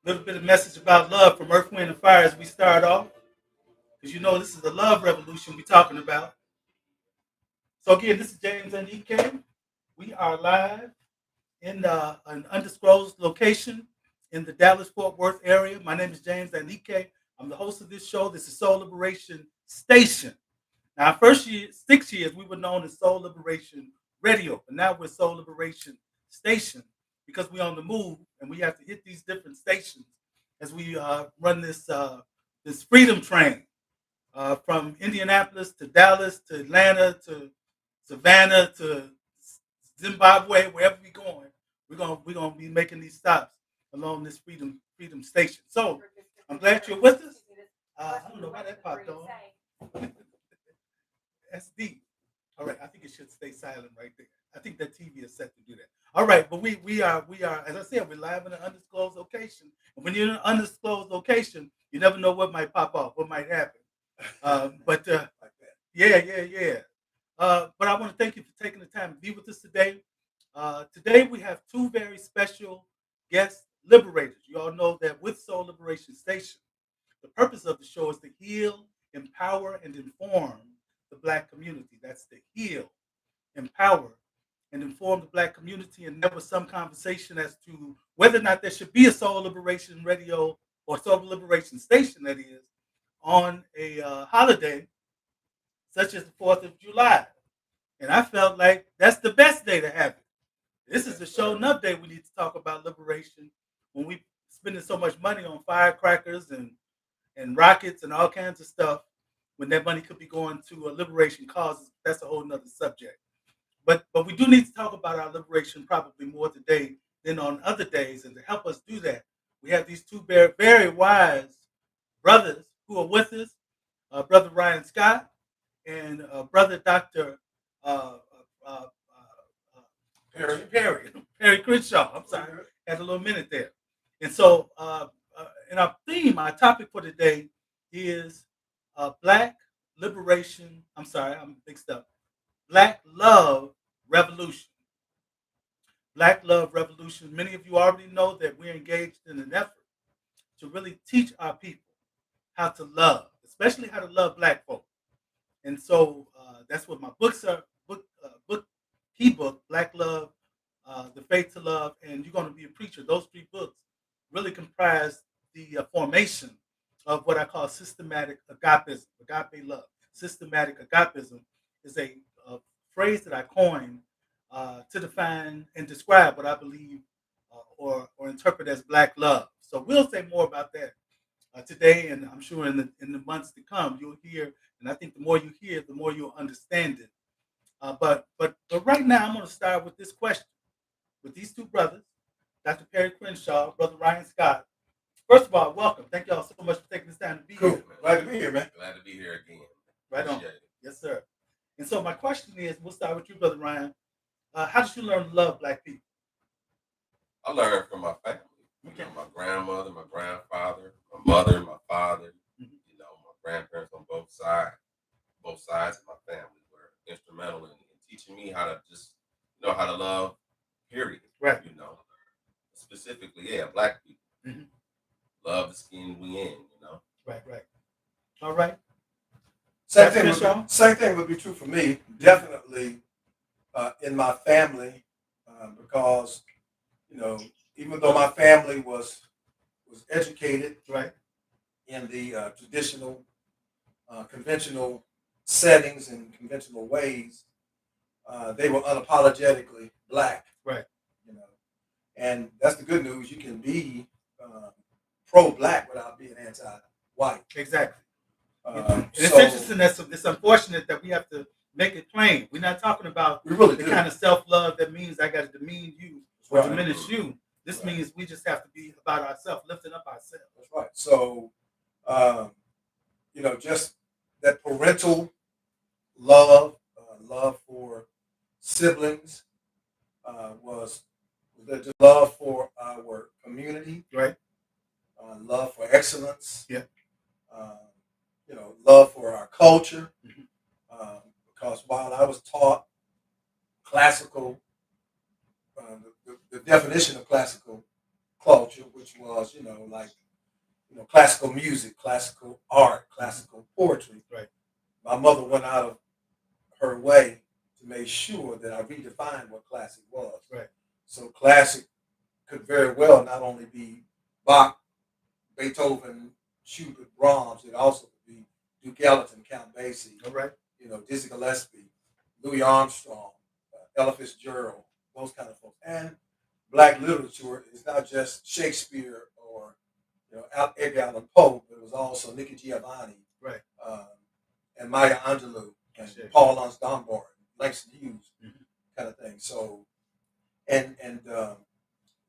little bit of message about love from Earth, Wind, and Fire as we start off. Because you know this is the love revolution we're talking about. So again, this is James and EK. We are live in an undisclosed location in the Dallas-Fort Worth area. My name is James Anike. I'm the host of this show. This is Soul Liberation Station. Now, first 6 years, we were known as Soul Liberation Radio, but now we're Soul Liberation Station because we're on the move and we have to hit these different stations as we run this freedom train from Indianapolis to Dallas to Atlanta to Savannah to Zimbabwe, wherever we're going, we're gonna be making these stops along this freedom station. So I'm glad you're with us. I don't know why that popped on. That's deep. All right, I think it should stay silent right there. I think that TV is set to do that. All right, but we are as I said, we're live in an undisclosed location. And when you're in an undisclosed location, you never know what might pop off, what might happen. But like that. Yeah. But I want to thank you for taking the time to be with us today. Today we have two very special guest liberators. You all know that with Soul Liberation Station, the purpose of the show is to heal, empower, and inform the Black community. That's to heal, empower, and inform the Black community. And there was some conversation as to whether or not there should be a Soul Liberation Radio or Soul Liberation Station, that is, on a holiday such as the 4th of July. And I felt like that's the best day to have it. This is the show enough day we need to talk about liberation when we spending so much money on firecrackers and rockets and all kinds of stuff when that money could be going to a liberation causes. That's a whole nother subject. But we do need to talk about our liberation probably more today than on other days. And to help us do that, we have these two very, very wise brothers who are with us, Brother Ryan Scott and Brother Dr. Perry Crenshaw. I'm sorry, had a little minute there. And so, in our theme, our topic for today is Black liberation. I'm sorry, I'm mixed up. Black love revolution. Black love revolution. Many of you already know that we're engaged in an effort to really teach our people how to love, especially how to love Black folk. And so that's what my books are. Key book, Black Love, The Faith to Love, and You're Going to Be a Preacher. Those three books really comprise the formation of what I call systematic agapism, agape love. Systematic agapism is a phrase that I coined to define and describe what I believe or interpret as Black love. So we'll say more about that today, and I'm sure in the months to come you'll hear. And I think the more you hear, the more you'll understand it. But right now, I'm going to start with this question with these two brothers, Dr. Perry Crenshaw, Brother Ryan Scott. First of all, welcome. Thank y'all so much for taking this time to be here. Glad to be here, man. Glad to be here again. Right on. Yes, sir. And so my question is, we'll start with you, Brother Ryan. How did you learn to love Black people? I learned from my family. Okay. My grandmother, my grandfather, my mother, my father. Mm-hmm. My grandparents on both sides of my family were instrumental in teaching me how to just how to love. Period. Right. Specifically, Black people. Mm-hmm. Love the skin we in. Right. All right. Same thing would be true for me. Definitely in my family, because even though my family was educated, right, in the traditional, conventional settings and conventional ways, they were unapologetically Black. Right. And that's the good news. You can be pro-Black without being anti-white. Exactly. It's interesting. It's unfortunate that we have to make it plain. We're not talking about the kind of self-love that means I got to demean you or diminish you. This means we just have to be about ourselves, lifting up ourselves. That's right. So, just that parental love, love for siblings, was just love for our community, right? Love for excellence, yeah. Love for our culture. Mm-hmm. Because while I was taught classical, the definition of culture, which was, like, classical music, classical art, classical poetry. Right. My mother went out of her way to make sure that I redefined what classic was. Right. So classic could very well not only be Bach, Beethoven, Schubert, Brahms. It also could be Duke Ellington, Count Basie. All right. Dizzy Gillespie, Louis Armstrong, Ella Fitzgerald, those kind of folks. And black literature is not just Shakespeare or Edgar Allan Poe, but it was also Nikki Giovanni, right, and Maya Angelou, and sure. Paul Laurence Dunbar, Langston Hughes, kind of thing. So, and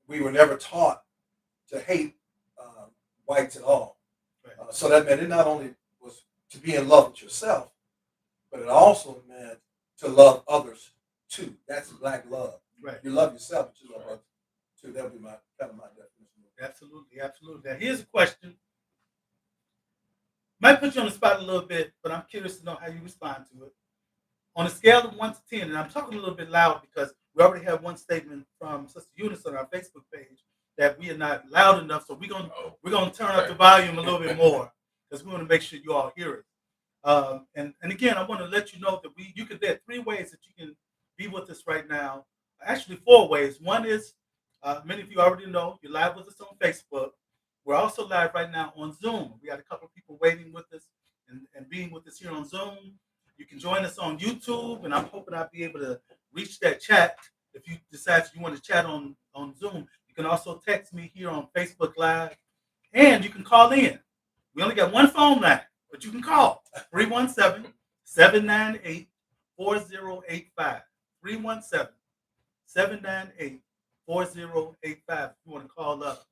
we were never taught to hate whites at all. Right. So that meant it not only was to be in love with yourself, but it also meant to love others too. That's black love. Right. You love yourself, but you love others too. That would be my definition. Absolutely, absolutely. Now, here's a question. Might put you on the spot a little bit, but I'm curious to know how you respond to it. On a scale of 1 to 10, and I'm talking a little bit loud because we already have one statement from Sister Eunice on our Facebook page that we are not loud enough, so we're gonna turn up the volume a little bit more because we want to make sure you all hear it. And again, I want to let you know that there are 3 ways that you can be with us right now. Actually, 4 ways. One is, many of you already know, you're live with us on Facebook. We're also live right now on Zoom. We got a couple of people waiting with us and being with us here on Zoom. You can join us on YouTube, and I'm hoping I'll be able to reach that chat. If you decide you want to chat on Zoom, you can also text me here on Facebook Live, and you can call in. We only got one phone line, but you can call 317-798-4085. 317-798-4085 if you want to call up.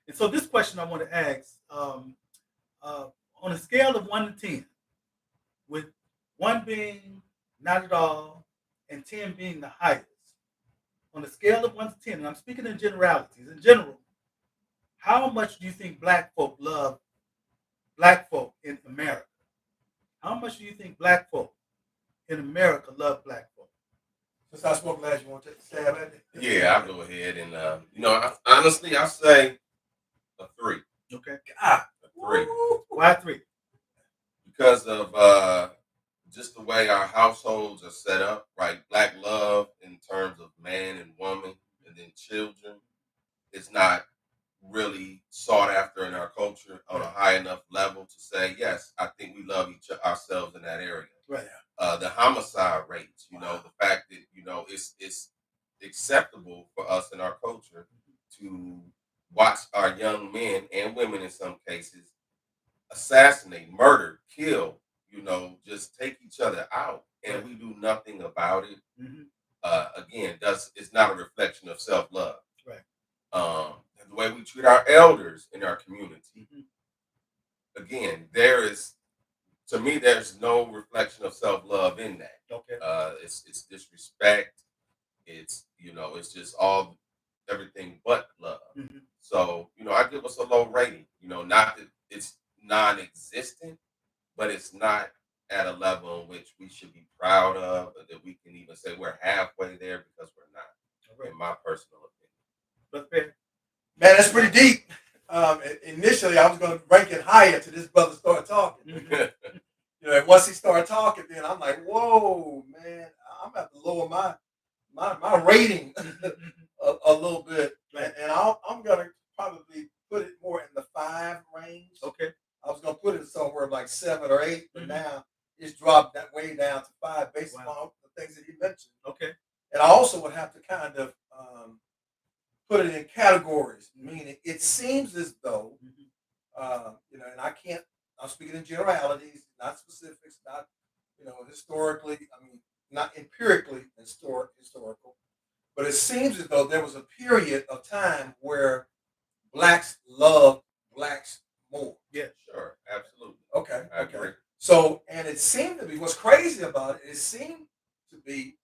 And so this question I want to ask, on a scale of 1 to 10, with 1 being not at all and 10 being the highest, on a scale of 1 to 10, and I'm speaking in generalities, in general, how much do you think black folk love black folk in America? How much do you think black folk in America love black folk? Since I spoke last, you want to take a stab at it? Yeah, I'll go ahead and honestly, I say a 3. Okay. A 3. Why 3? Because of just the way our households are set up, right? Black love in terms of man and woman, and then children, it's not really sought after in our culture on a high enough level to say, yes, I think we love ourselves in that area. Right. The homicide rates, the fact that, it's acceptable for us in our culture to watch our young men and women in some cases assassinate, murder, kill, just take each other out, and we do nothing about it. Again, it's not a reflection of self-love. Right. The way we treat our elders in our community. Again, to me, there's no reflection of self-love in that. Okay. It's disrespect. It's it's just everything but love. So I give us a low rating. Not that it's non-existent, but it's not at a level in which we should be proud of, or that we can even say we're halfway there, because we're not. In my personal opinion. But fair. Man, that's pretty deep. Initially, I was going to rank it higher till this brother started talking. And once he started talking, then I'm like, whoa, man, I'm about to lower my rating a little bit, and I'm going to probably put it more in the 5 range. Okay. I was going to put it somewhere like 7 or 8, but now it's dropped that way down to 5 based on the things that he mentioned. Okay. And I also would have to kind of put it in categories, meaning it seems as though, and I'm speaking in generalities, not specifics, not, historically, not empirically historical, but it seems as though there was a period of time where blacks loved blacks more. Yeah, sure, absolutely. Okay, I agree. So, and it seemed to be, what's crazy about it, it seemed to be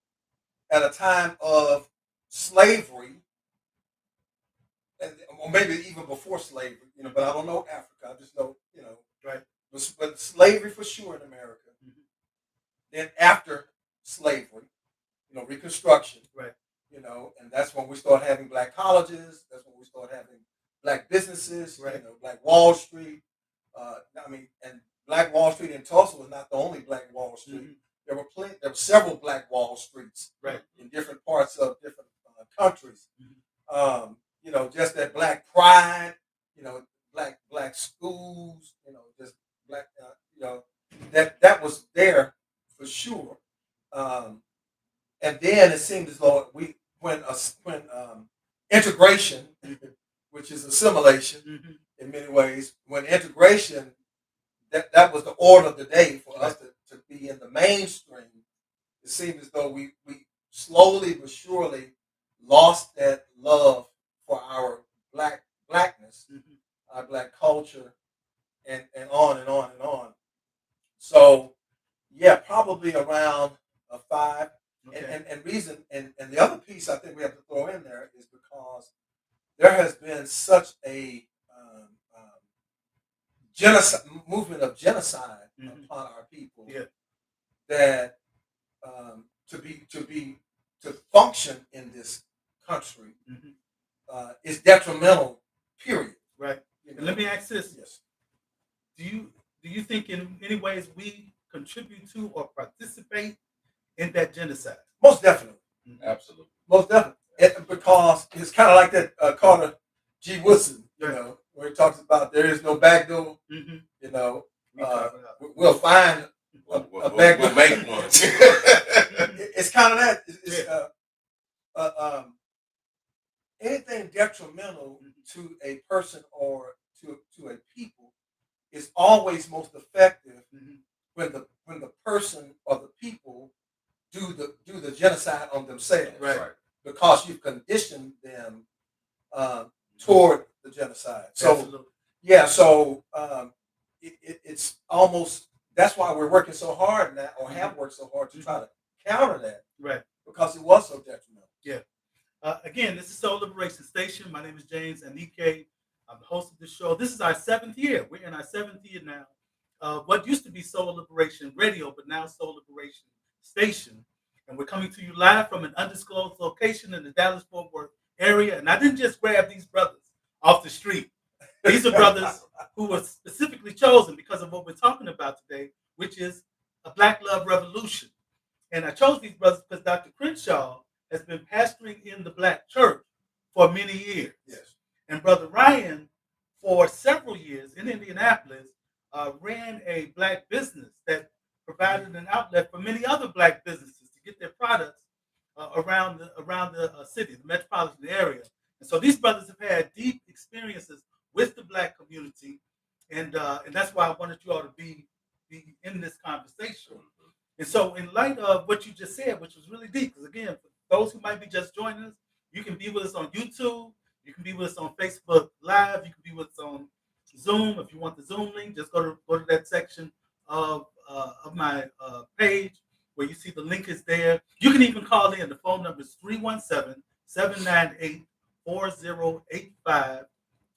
at a time of slavery, or maybe even before slavery, but I don't know Africa. I just know, right. But slavery for sure in America. Then after slavery, Reconstruction, right. And that's when we start having black colleges. That's when we start having black businesses, Right. Black Wall Street. And Black Wall Street in Tulsa was not the only Black Wall Street. Mm-hmm. There were several Black Wall Streets, right, in different parts of different countries. Mm-hmm. Just that Black pride, black schools, just black, that was there for sure. And then it seemed as though when integration, which is assimilation Mm-hmm. in many ways, when integration, that was the order of the day for us to be in the mainstream. It seemed as though we slowly but surely lost that love for our blackness, Mm-hmm. our Black culture, and on and on and on. So, yeah, probably around a 5. Okay. And reason, and the other piece I think we have to throw in there is because there has been such a genocide movement of genocide Mm-hmm. upon our people, Yeah. that to function in this country Mm-hmm. is detrimental. Period. Right. And let me ask this: Yes. Do you think in any ways we contribute to or participate in that genocide? Most definitely. Mm-hmm. Absolutely. Most definitely. Because it's kind of like that Carter G. Woodson, where he talks about there is no back door. Mm-hmm. We'll find a back door. We'll make one. It's kind of that. Anything detrimental to a person or to a people is always most effective when the person or the people do the genocide on themselves, Right. because you've conditioned them toward the genocide. So Absolutely. yeah, so it's almost, that's why we're working so hard now, or have worked so hard to try to counter that, Right. because it was so detrimental. Yeah. Again, this is Soul Liberation Station. My name is James Anike. I'm the host of the show. This is our 7th year. We're in our 7th year now. What used to be Soul Liberation Radio, but now Soul Liberation Station. And we're coming to you live from an undisclosed location in the Dallas-Fort Worth area. And I didn't just grab these brothers off the street. These are brothers who were specifically chosen because of what we're talking about today, which is a Black Love Revolution. And I chose these brothers because Dr. Crenshaw has been pastoring in the Black church for many years. Yes. And Brother Ryan, for several years in Indianapolis, ran a Black business that provided an outlet for many other Black businesses to get their products around the city, the metropolitan area. And so these brothers have had deep experiences with the Black community, and that's why I wanted you all to be in this conversation. And so, in light of what you just said, which was really deep, because again, for those who might be just joining us, you can be with us on YouTube, you can be with us on Facebook Live, you can be with us on Zoom. If you want the Zoom link, just go to that section of my page where you see the link is there. You can even call in. The phone number is 317-798-4085.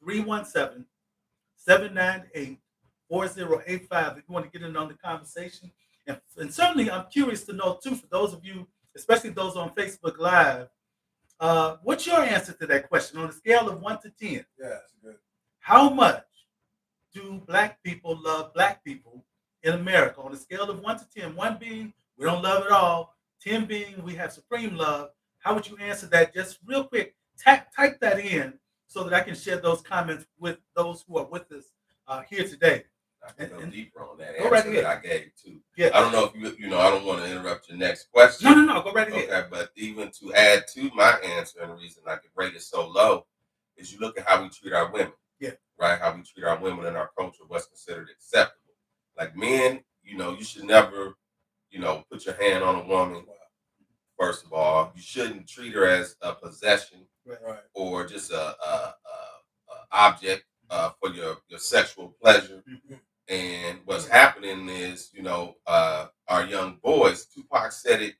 317-798-4085. If you want to get in on the conversation. And certainly I'm curious to know, too, for those of you, especially those on Facebook Live, what's your answer to that question on a scale of 1 to 10? Yeah, that's good. How much do Black people love Black people in America on a scale of 1 to 10? 1 being we don't love at all, 10 being we have supreme love. How would you answer that? Just real quick, type that in so that I can share those comments with those who are with us here today. I can go deeper on that Go answer right ahead. that I gave too. Yeah. I don't know if you I don't want to interrupt your next question. No, go right ahead. Okay, but even to add to my answer, and the reason I could rate it so low is you look at how we treat our women. Yeah. Right? How we treat our women in our culture, what's considered acceptable. Like men, you should never, put your hand on a woman. First of all, you shouldn't treat her as a possession, Right. or just a object for your sexual pleasure. Mm-hmm. And what's happening is, our young boys, Tupac said it,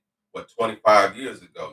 25 years ago,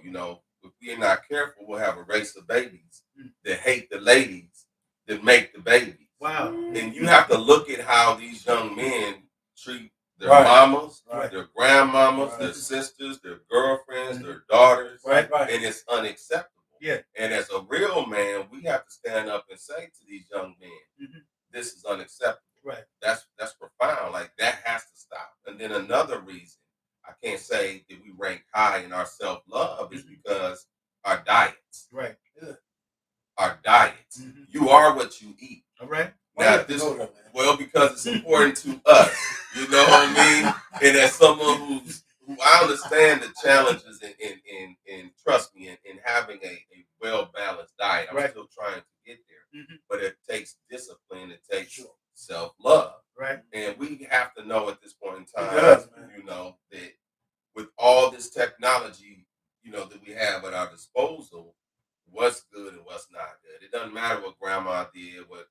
if we're not careful, we'll have a race of babies that hate the ladies that make the babies. Wow. And you have to look at how these young men treat their Right. mamas, Right. their grandmamas, Right. their sisters, their girlfriends, their daughters. Right. And it's unacceptable. Yeah. And as a real man, we have to stand up and say to these young men, this is unacceptable. Right. That's profound. Like, that has to stop. And then another reason I can't say that we rank high in our self-love is because our diets. Right. Our diets. You are what you eat. All right. Now, well, because it's important to us. You know what I mean? And as someone who I understand the challenges and trust me, in having a well-balanced diet. I'm still trying to get there. But it takes discipline. It takes self-love. Right. And we have to know at this point in time, that with all this technology, that we have at our disposal, what's good and what's not good. It doesn't matter what grandma did, what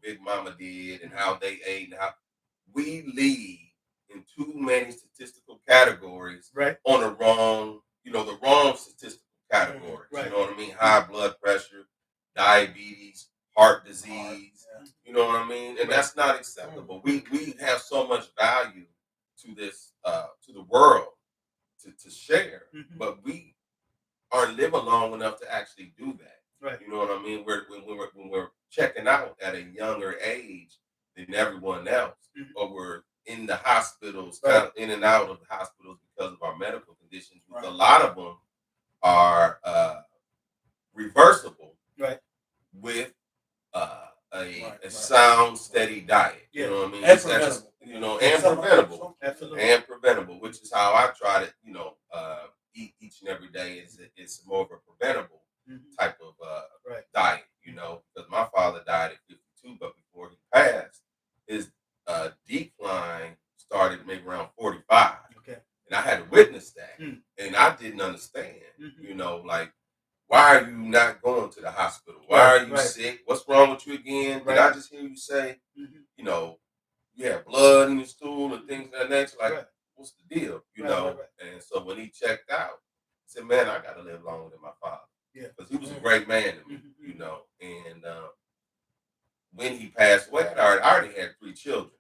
Big Mama did, and how they ate, and how we lead in too many statistical categories on the wrong statistical categories. Right. You know what I mean? High blood pressure, diabetes, heart disease. You know what I mean? And that's not acceptable. We have so much value to this to the world to share, but we aren't living long enough to actually do that. Right. You know what I mean? When we're checking out at a younger age than everyone else, or we're in the hospitals, kind of in and out of the hospitals because of our medical conditions. A lot of them are reversible, with a sound, steady diet. You know what I mean? And preventable. And preventable. Absolutely. And preventable, which is how I try to, eat each and every day. It's more of a preventable type of diet, because my father died at 52, but before he passed, his decline started maybe around 45. Okay. And I had to witness that. And I didn't understand, like, why are you not going to the hospital? Why are you sick? What's wrong with you again? Did I just hear you say, you have blood in your stool and things of that nature? Like, what's the deal? And so when he checked out, he said, man, I got to live longer than my father. Yeah. Because he was a great man to me, And when he passed away, I already had 3 children.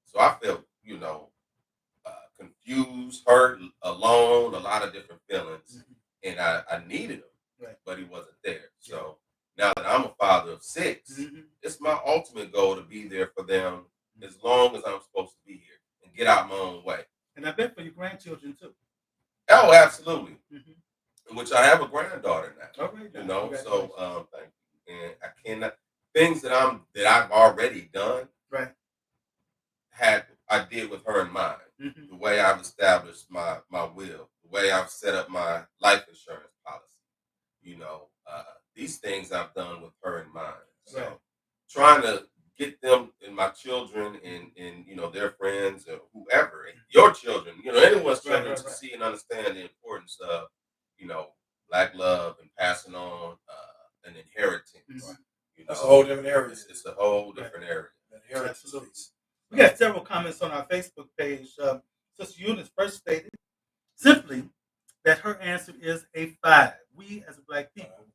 So I felt, confused, hurt, alone, a lot of different feelings. And I needed him, but he wasn't there. So now that I'm a father of 6, it's my ultimate goal to be there for them as long as I'm supposed to be here and get out my own way. And I bet for your grandchildren too. Oh, absolutely. Which I have a granddaughter now. All right. So thank you. And I cannot things that I've already done. I did with her in mind. The way I've established my will, the way I've set up my life insurance policy. These things I've done with her in mind. So trying to get them and my children and their friends or whoever, and your children, anyone's children to see and understand the importance of, Black love and passing on an inheritance. That's a whole different area. It's a whole different area. Absolutely. We got several comments on our Facebook page. Sister Eunice first stated simply that her answer is a 5. We as a Black people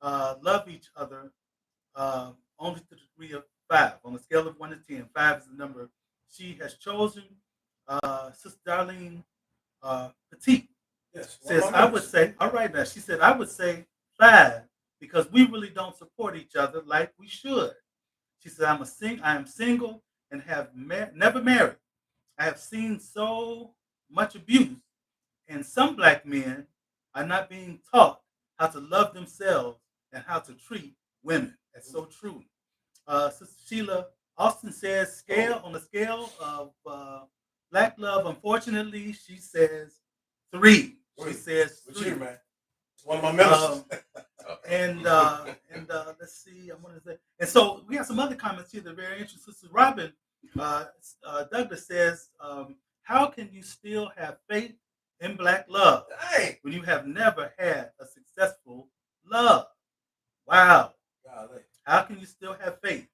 love each other only to the degree of 5. On a scale of 1 to 10, 5 is the number she has chosen. Sister Darlene Petit says, I would say, all right now, she said, I would say 5 because we really don't support each other like we should. She said, I am single and have never married. I have seen so much abuse, and some Black men are not being taught how to love themselves and how to treat women. That's so true. Sister Sheila Austin says, on a scale of Black love, unfortunately, she says 3. She says 3. You, man. It's one of my ministers. And let's see, I want to say, and so we have some other comments here that are very interesting. Sister Robin Douglas says, how can you still have faith in Black love when you have never had a successful love? Wow. How can you still have faith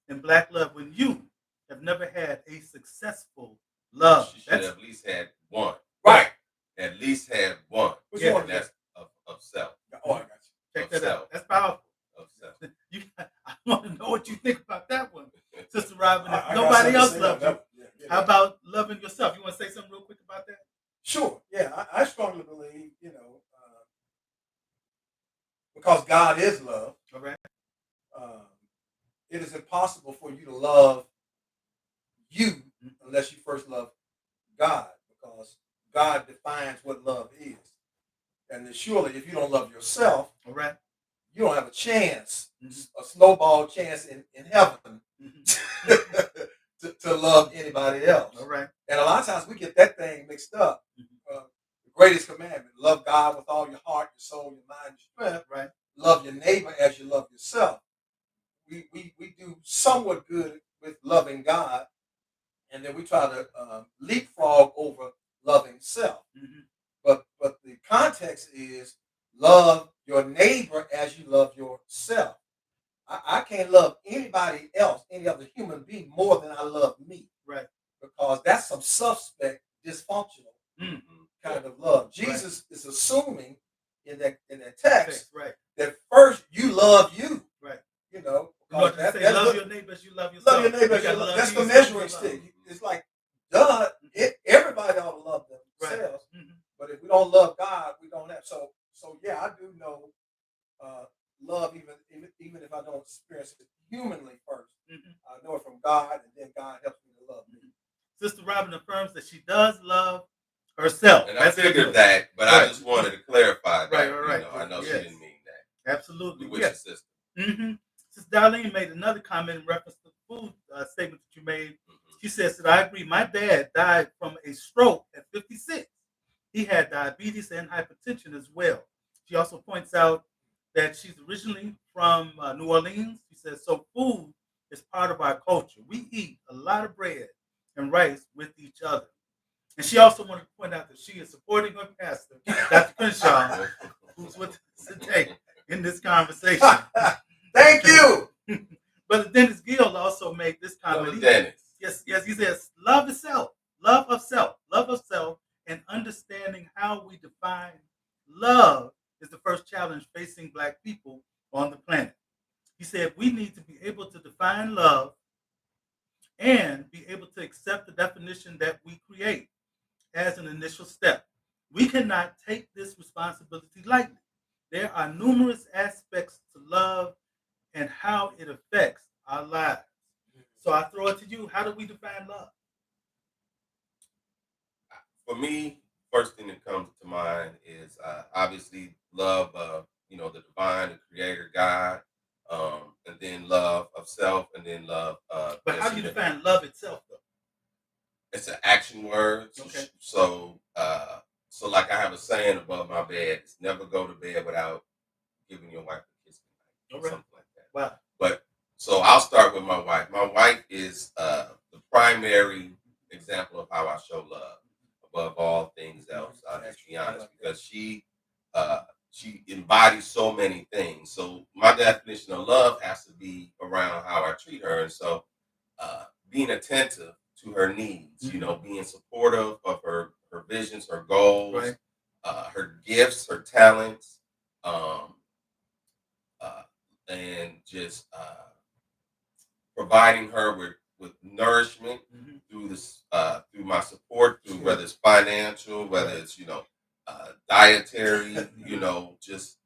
in Black love when you have never had a successful love? She should have at least had one. Right. At least had one. Which one? That's of self. Oh, I got you. Check that out. That's powerful. Of self. I want to know what you think about that one, Sister Robin. If nobody else loves you, how about loving yourself? You want to say something real quick about that? Sure. Yeah, I strongly believe, because God is love. All right. It is impossible for you to love you unless you first love God, because God defines what love is. And surely, if you don't love yourself, all right, you don't have a chance, a snowball chance in heaven to love anybody else. All right. And a lot of times we get that thing mixed up. The greatest commandment: love God with all your heart, your soul, your mind, your strength. Right. Love your neighbor as you love yourself. We do somewhat good with loving God, and then we try to leapfrog over loving self. But the context is love your neighbor as you love yourself. I can't love anybody else, any other human being, more than I love me. Right. Because that's some suspect, dysfunctional kind of love. Jesus is assuming in that text that first you love you. Right. You know, love your neighbor as you love yourself. Love your neighbor as you love. That's the measuring stick. It's like, duh, everybody ought to love themselves. Right. But if we don't love God, we don't have. So yeah, I do know love, even if I don't experience it humanly first. I know it from God, and then God helps me to love me. Sister Robin affirms that she does love herself. And I figured that, but I just wanted to clarify that. Right. I know she didn't mean that. Absolutely. With your sister. Sister Darlene made another comment in reference to the food statement that you made. She says that I agree. My dad died from a stroke at 56. He had diabetes and hypertension as well. She also points out that she's originally from New Orleans. She says, so food is part of our culture. We eat a lot of bread and rice with each other. And she also wanted to point out that she is supporting her pastor, Dr. Crenshaw, who's with us today in this conversation. Thank you. But Dennis Gill also made this comment. Yes, he says, love is self, love of self, and understanding how we define love is the first challenge facing Black people on the planet. He said we need to be able to define love and be able to accept the definition that we create as an initial step. We cannot take this responsibility lightly. There are numerous aspects to love and how it affects our lives. So I throw it to you. How do we define love? For me, first thing that comes to mind is obviously love of, the divine, the creator, God, and then love of self, and then love of... But how do you define love itself, though? It's an action word. Okay. So like I have a saying above my bed, it's never go to bed without giving your wife a kiss tonight. Right. Something like that. Wow. But so I'll start with my wife. My wife is the primary example of how I show love above all things else. Let's be honest, because she embodies so many things. So my definition of love has to be around how I treat her, and so being attentive to her needs, being supportive of her visions, her goals, right. Her gifts, her talents, and just providing her with nourishment through this, through my support, through whether it's financial, whether it's dietary, just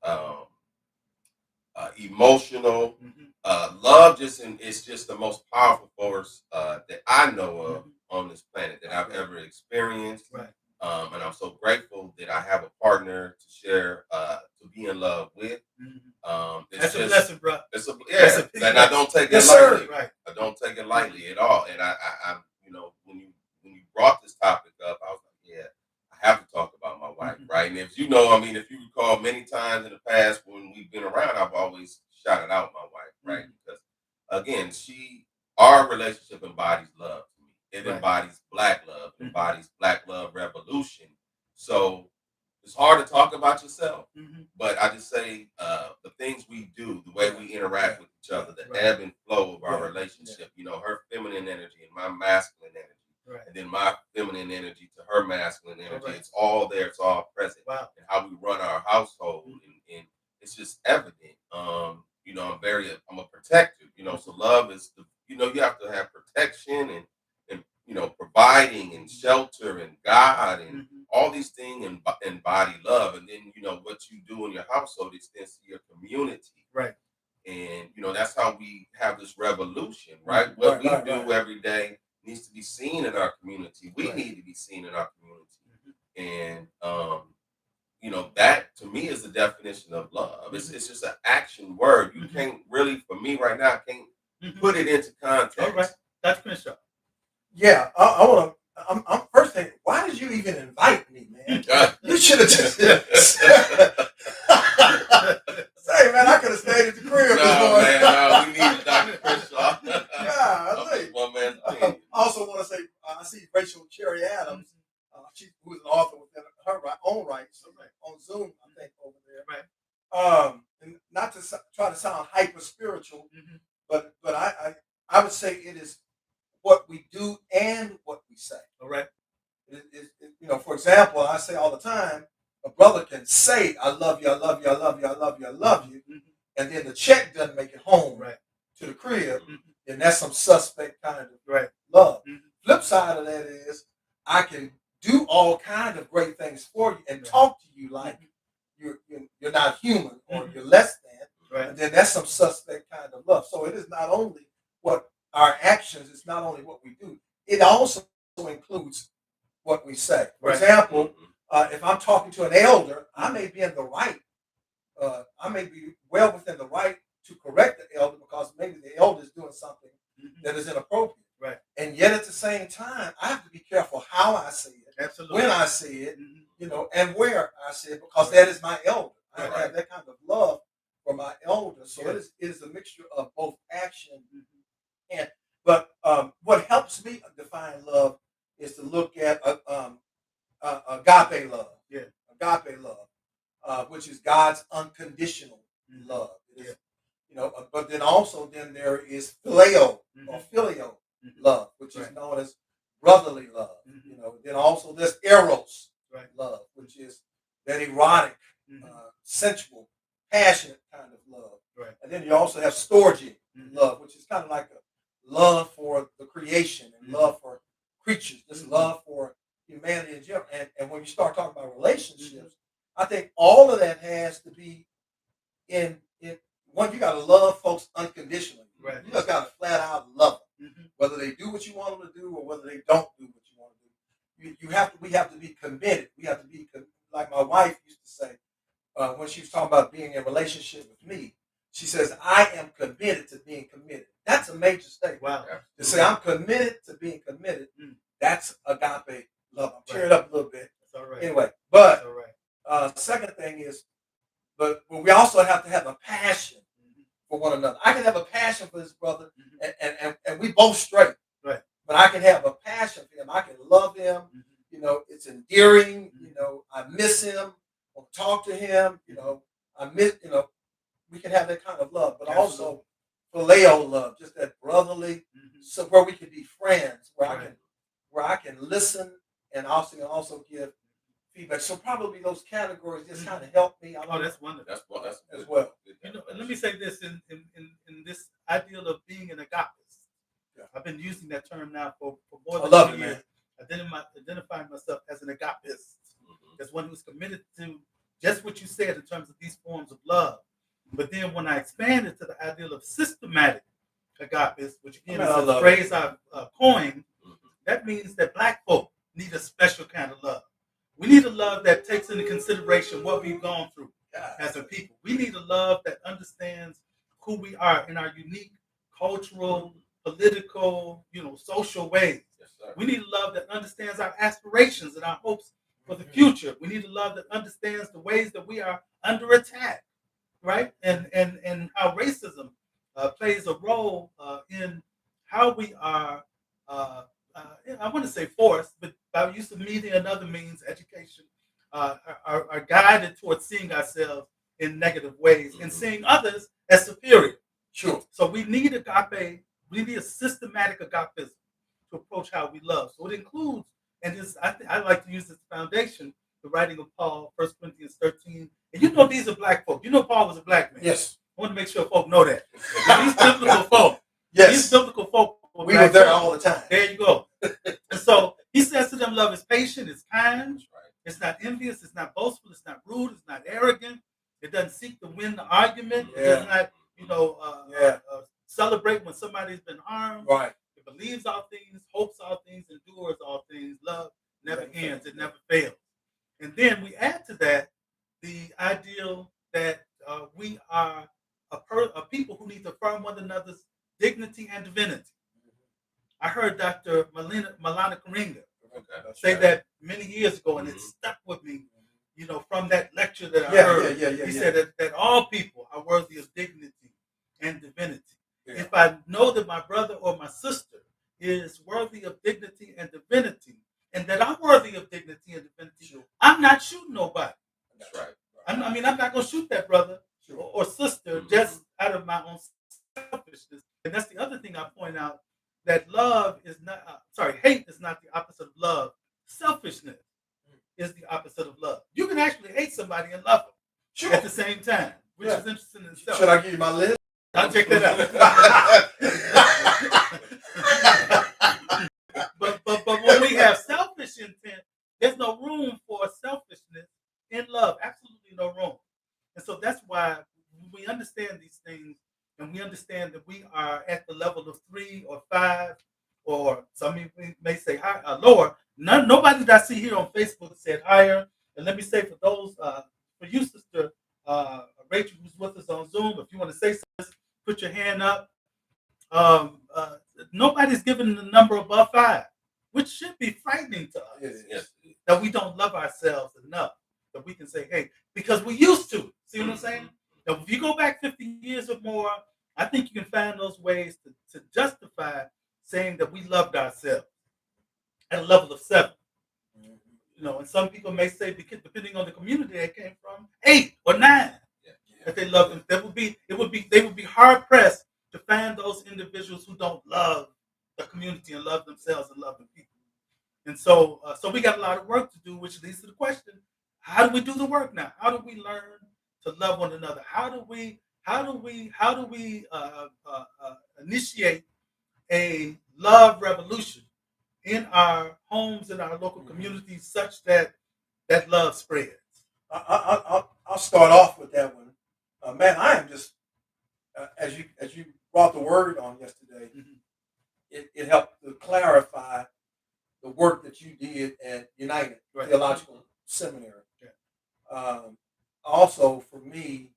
emotional. Love it's just the most powerful force that I know of on this planet that I've ever experienced. Right. And I'm so grateful that I have a partner to share, to be in love with. That's a blessing, bro. And I don't take it lightly. Right. I don't take it lightly at all. And I when you brought this topic up, I was like, yeah, I have to talk about my wife, right? And if you recall, many times in the past when we've been around, I've always shouted out my wife, right? Because again, our relationship embodies love to me. It embodies Black love, it embodies Black love revolution. So it's hard to talk about yourself, but I just say the things we do, the way we interact with each other, the ebb and flow of our relationship. Her feminine energy and my masculine energy, and then my feminine energy to her masculine energy. It's all there. It's all present. Wow. And how we run our household, and it's just evident. I'm a protector. So love is you have to have protection and providing and shelter and God and all these things embody love. And then what you do in your household also it extends to your community. Right. And that's how we have this revolution, right? What we do every day needs to be seen in our community. We need to be seen in our community. And that to me is the definition of love. It's just an action word. You can't really, for me right now, I can't put it into context. All right. That's Crenshaw. Yeah, I want to. I'm first thing. Why did you even invite me, man? You should have just say, man. I could have stayed at the crib this morning. No, we need Dr. Crenshaw. Yeah, one man's opinion. I also want to say I see Rachel Cherry Adams, who's an author within her own rights on Zoom, I think, over there. Right. And not to try to sound hyper spiritual, but I would say it is what we do and what we say. All right. For example, I say all the time, a brother can say, I love you, I love you, I love you, I love you, I love you, and then the check doesn't make it home to the crib, then that's some suspect kind of love. Flip side of that is I can do all kind of great things for you and talk to you like you're not human or you're less than, and then that's some suspect kind of love. So it is not only what our actions, it's not only what we do, it also includes what we say. For example, if I'm talking to an elder, I may be in the right, I may be well within the right to correct the elder because maybe the elder is doing something that is inappropriate. Right. And yet at the same time, I have to be careful how I say it, absolutely, when I say it, and where I say it, because that is my elder. I have that kind of love for my elder. So it is a mixture of both action but what helps me define love is to look at agape love. Yeah. Agape love, which is God's unconditional love. It is, but then there is phileo or filial love, which is known as brotherly love. Then also there's eros love, which is that erotic, sensual, passionate kind of love. Right. And then you also have storge love, which is kind of like a love for the creation and love for creatures, just love for humanity in general. And when you start talking about relationships, I think all of that has to be in one, you got to love folks unconditionally. Right. You just got to flat out love them, whether they do what you want them to do or whether they don't do what you want to do. We have to be committed. We have to be, like my wife used to say when she was talking about being in a relationship with me. She says, I am committed to being committed. That's a major statement. Wow. To say I'm committed to being committed, that's agape love. I'm tearing it up a little bit. That's all right. Anyway, but second thing is, but we also have to have a passion for one another. I can have a passion for this brother, and we both straight. Right. But I can have a passion for him. I can love him. It's endearing. I miss him. I'll talk to him. I miss. We can have that kind of love, but also phileo love, just that brotherly, so where we can be friends, where I can listen and also give feedback. So probably those categories just kind of help me. That's wonderful. That's as well. Let me say this in this ideal of being an agapist. Yeah. I've been using that term now for more than 2 years. Identifying myself as an agapist, as one who's committed to just what you said in terms of these forms of love. But then when I expanded to the ideal of systematic agapist, which again is a phrase I've coined, that means that Black folk need a special kind of love. We need a love that takes into consideration what we've gone through as a people. We need a love that understands who we are in our unique cultural, political, social ways. Yes, we need a love that understands our aspirations and our hopes for the future. We need a love that understands the ways that we are under attack. Right, and how racism plays a role in how we are, I want to say forced, but by use of media and other means, education, are guided towards seeing ourselves in negative ways and seeing others as superior. Sure. So we need agape, we need a systematic agapism to approach how we love. So it includes, and I like to use this foundation, the writing of Paul, 1 Corinthians 13. And these are Black folk. Paul was a Black man. Yes. I want to make sure folk know that. These biblical folk. Yes. These biblical folk. We were there all the time. There you go. And so he says to them, love is patient, it's kind, it's not envious, it's not boastful, it's not rude, it's not arrogant, it It doesn't seek to win the argument. It Yeah. does not, celebrate when somebody's been harmed. Right. It believes all things, hopes all things, endures all things. Love never Never ends. fails. It never fails. And then we add to that the ideal that we are a people who need to affirm one another's dignity and divinity. I heard Dr. Malana Karinga Okay. say right. that many years ago, and it Mhm. stuck with me, from that lecture that I Yeah, heard. yeah. He said that all people are worthy of dignity and divinity. Yeah. If I know that my brother or my sister is worthy of dignity and divinity, and that I'm worthy of dignity and divinity, Sure. I'm not shooting nobody. That's right. I'm not going to shoot that brother Sure. or sister Mhm. just out of my own selfishness. And that's the other thing I point out, that love is not, hate is not the opposite of love. Selfishness is the opposite of love. You can actually hate somebody and love them Sure. at the same time, which Yeah. is interesting in itself. Should I give you my list? I'll check that out. but when we have selfish intent, there's no room for selfishness in love. Absolutely no room. And so that's why we understand these things, and we understand that we are at the level of 3 or 5, or some people may say higher, lower. Nobody that I see here on Facebook said higher. And let me say for those, for you, Sister Rachel, who's with us on Zoom, if you want to say something, put your hand up. Nobody's given the number above 5, which should be frightening to us. Yes. That we don't love ourselves enough that we can say, hey, because we used to. See what I'm saying? Now, if you go back 50 years or more, I think you can find those ways to justify saying that we loved ourselves at a level of 7. And some people may say, because depending on the community they came from, 8 or 9 that they love them. They would be hard pressed to find those individuals who don't love the community and love themselves and love the people. And so we got a lot of work to do, which leads to the question: how do we do the work now? How do we learn to love one another? How do we initiate a love revolution in our homes, in our local communities, such that love spreads? I'll start off with that one. Man, I am just as you brought the word on yesterday. It helped to clarify the work that you did at United Theological Seminary. Also, for me,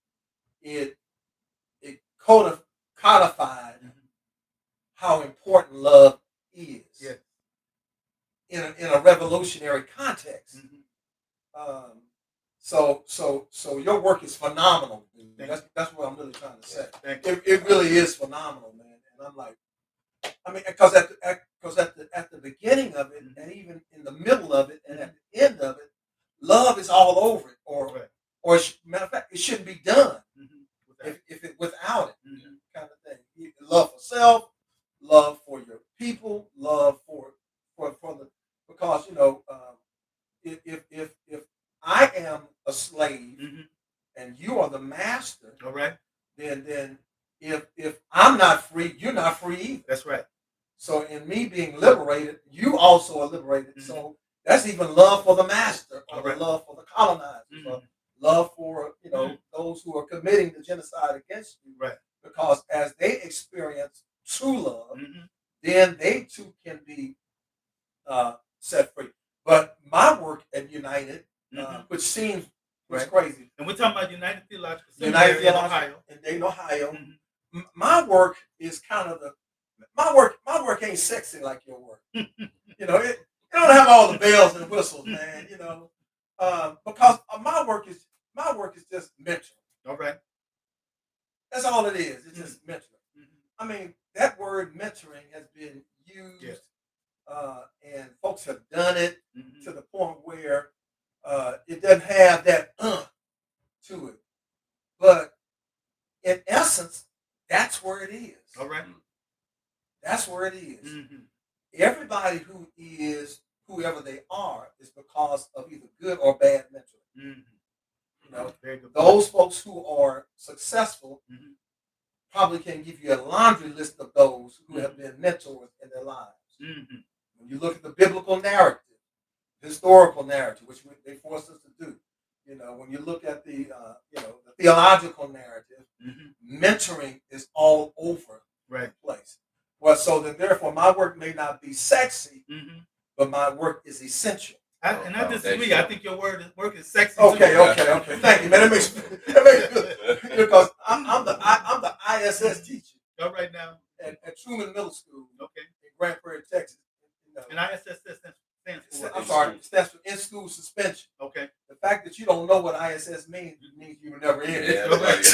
it codified how important love is in a revolutionary context. So your work is phenomenal, dude. That's what I'm really trying to say. It really is phenomenal, man. And I'm like, because at the beginning of it, and even in the middle of it, and at the end of it, love is all over it. Or matter of fact, it shouldn't be done if it without it, kind of thing. Love for self, love for your people, love for the, because if I am a slave and you are the master, all right, then if I'm not free, you're not free either. That's right. So in me being liberated, you also are liberated. So that's even love for the master, or the love for the colonizers, or love for those who are committing the genocide against you. Right. Because as they experience true love, then they too can be set free. But my work at United, which seems crazy, and we're talking about United Theological Seminary in Ohio. In Dayton, Ohio. My work is kind of my work ain't sexy like your work. It don't have all the bells and whistles, man. Because my work is just mentoring. All right. That's all it is. It's just mentoring. That word mentoring has been used, and folks have done it to the point where it doesn't have that to it. But in essence, that's where it is. All right. That's where it is. Everybody who is whoever they are is because of either good or bad mentoring. Those folks who are successful probably can give you a laundry list of those who have been mentors in their lives. When you look at the biblical narrative, historical narrative, which they force us to do, You know, when you look at the the theological narrative, mentoring is all over the place. Well, so then therefore my work may not be sexy, but my work is essential. And I disagree. I think your work is sexy. Okay. Thank you, man. That makes good because I'm the ISS teacher. All right now. At Truman Middle School. Okay. In Grand Prairie, Texas. You know, and ISS stands for what? I'm sorry, it stands for in school suspension. Okay. The fact that you don't know what ISS means you were never in it. Yeah, I'm like,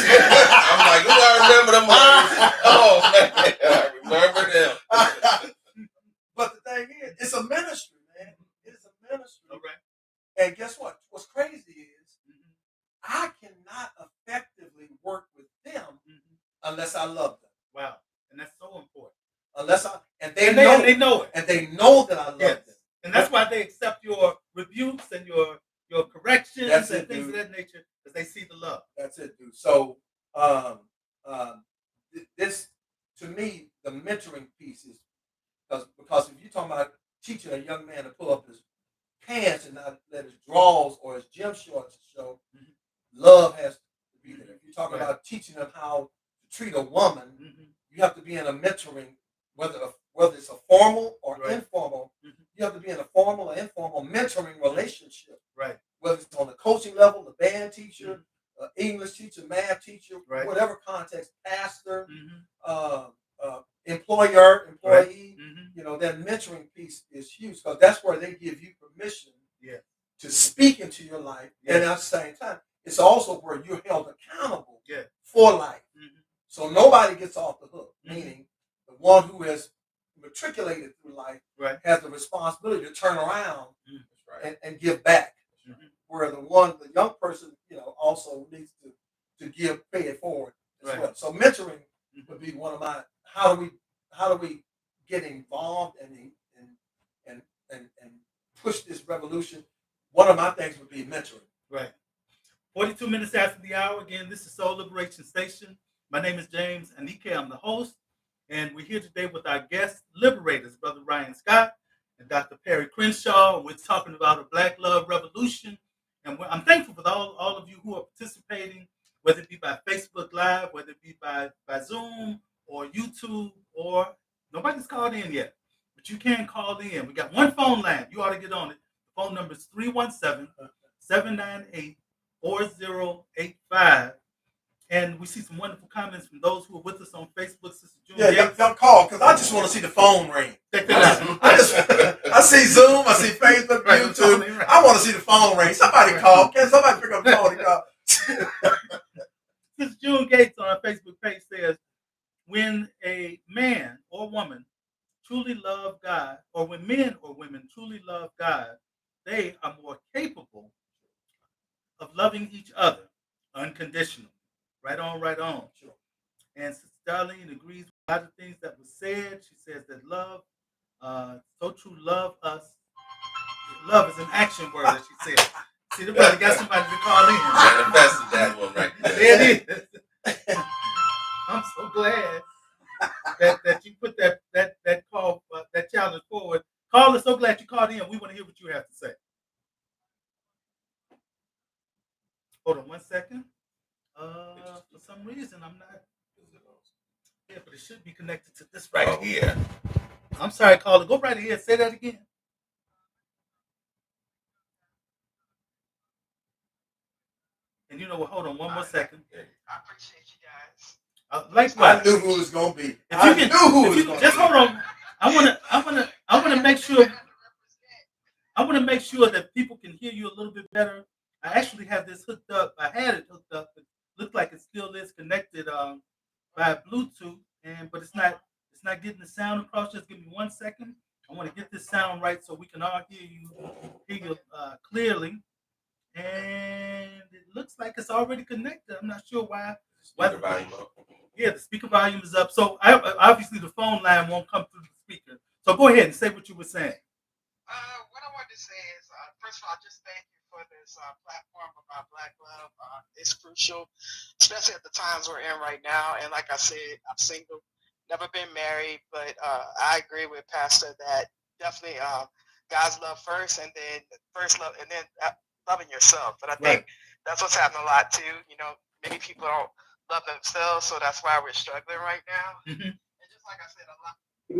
you gotta remember them words. Oh man, I remember them. But the thing is, it's a ministry, man. It's a ministry. All right. And guess what? What's crazy is I cannot effectively work with them unless I love them. Wow. And that's so important. They know it. And they know that I love them. And that's why they accept your rebukes and your corrections and things of that nature, because they see the love. That's it, dude. So this, to me, the mentoring piece is because if you're talking about teaching a young man to pull up his pants and not let his drawers or his gym shorts show, love has to be there. If you're talking about teaching them how to treat a woman, you have to be in a mentoring, whether it's a formal or informal. You have to be in a formal or informal mentoring relationship. Right. Whether it's on the coaching level, the band teacher, English teacher, math teacher, whatever context, pastor, employer, employee. You know, that mentoring piece is huge because that's where they give you permission to speak into your life. And at the same time, it's also where you're held accountable for life. So nobody gets off the hook, meaning the one who has matriculated through life has the responsibility to turn around and give back. Where the young person, also needs to pay it forward as well. So mentoring would be one of my how do we get involved and push this revolution. One of my things would be mentoring. Right. 42 minutes after the hour. Again, this is Soul Liberation Station. My name is James Anike. I'm the host. And we're here today with our guest liberators, Brother Ryan Scott and Dr. Perry Crenshaw. We're talking about a Black Love Revolution. And I'm thankful for all of you who are participating, whether it be by Facebook Live, whether it be by Zoom or YouTube, or nobody's called in yet. But you can call in. We got one phone line. You ought to get on it. The phone number is 317-798-4085. And we see some wonderful comments from those who are with us on Facebook. Sister June Gates. Y'all call because I just want to see the phone ring. I see Zoom, I see Facebook, YouTube. I want to see the phone ring. Somebody call. Can somebody pick up the phone and call? Sister June Gates on our Facebook page says, when a man or woman truly love God, or when men or women truly love God, they are more capable of loving each other unconditionally. Right on, right on. Sure. And Sister Darlene agrees with a lot of things that were said. She says that love, so true, love us. Love is an action word, as she said. See, the brother got somebody to call in. Manifested that one right there. There it is. I'm so glad that you put that call, that challenge forward. Caller, so glad you called in. We want to hear what you have to say. Hold on 1 second. For some reason, I'm not. Yeah, but it should be connected to this right here. I'm sorry, caller. Go right ahead. Say that again. And you know what? Hold on 1 more second. I appreciate you guys. Likewise. I knew who it was going to be. Just hold on. I want to make sure. I want to make sure that people can hear you a little bit better. I actually have this hooked up. I had it hooked up. It looked like it still is connected by Bluetooth, but it's not getting the sound across. Just give me 1 second. I want to get this sound right so we can all hear you clearly. And it looks like it's already connected. I'm not sure why. Speaker volume up. Yeah, the speaker volume is up. So obviously the phone line won't come through the speaker. So go ahead and say what you were saying. What I wanted to say is, first of all, just thank you for this platform about Black Love. It's crucial, especially at the times we're in right now. And like I said, I'm single, never been married, but I agree with Pastor that definitely God's love first, and then first love, and then loving yourself. And I think that's what's happening a lot too. You know, many people don't love themselves, so that's why we're struggling right now. Mm-hmm. And just like I said, a lot.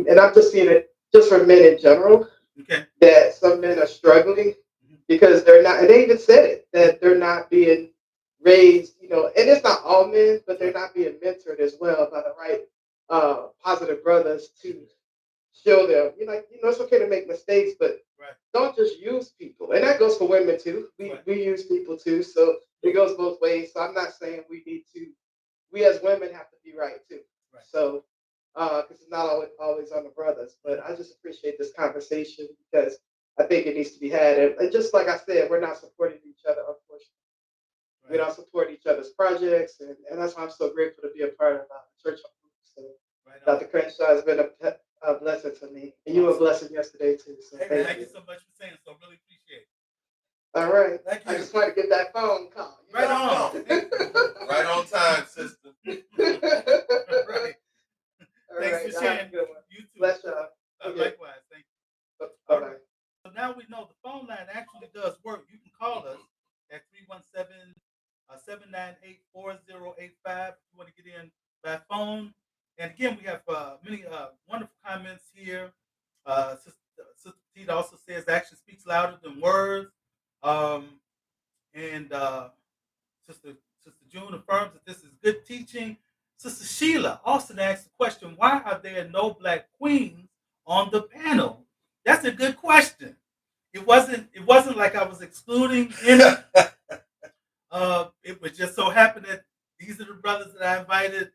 And I'm just seeing it just for men in general. Okay. That some men are struggling because they're not, and they even said it, that they're not being raised, you know, and it's not all men, but they're not being mentored as well by the right positive brothers to show them, you know, it's okay to make mistakes, but don't just use people. And that goes for women too. We use people too. So it goes both ways. So I'm not saying we as women have to be right too. So, because it's not always on the brothers, but I just appreciate this conversation because I think it needs to be had. And just like I said, we're not supporting each other, unfortunately. We don't support each other's projects. And that's why I'm so grateful to be a part of the Church of Hoops. So Dr. Crenshaw has been a blessing to me. And you were a blessing yesterday too. So thank you so much for saying so. Really appreciate it. All right. Thank you. I just wanted to get that phone call. Right on. Right on time, sister. Right. Thanks for sharing. You too. Bless y'all. Likewise. Thank you. Bye-bye. So now we know the phone line actually does work. You can call us at 317-798-4085 if you want to get in by phone. And again, we have many wonderful comments here. Sister Tita also says action speaks louder than words. And Sister June affirms that this is good teaching. Sister Sheila Austin asked the question, why are there no black queens on the panel? That's a good question. It wasn't like I was excluding any. It was just so happened that these are the brothers that I invited.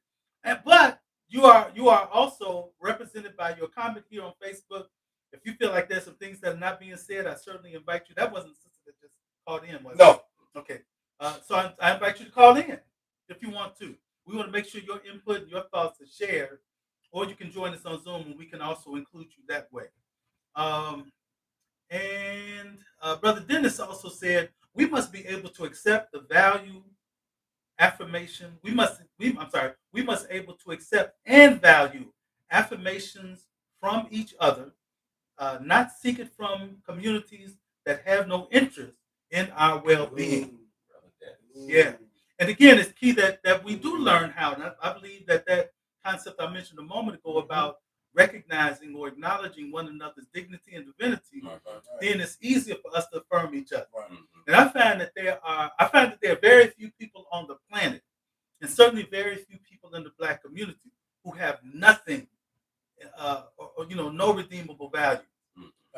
But you are also represented by your comment here on Facebook. If you feel like there's some things that are not being said, I certainly invite you. That wasn't the sister that just called in, was it? No. Okay. So I invite you to call in if you want to. We want to make sure your input and your thoughts are shared, or you can join us on Zoom, and we can also include you that way. And Brother Dennis also said we must be able to accept the value, affirmation. We must able to accept and value affirmations from each other, not seek it from communities that have no interest in our well-being. Yeah. And again, it's key that we do learn how. And I believe that concept I mentioned a moment ago about recognizing or acknowledging one another's dignity and divinity, then it's easier for us to affirm each other. And I find that there are very few people on the planet, and certainly very few people in the Black community who have nothing, or no redeemable value.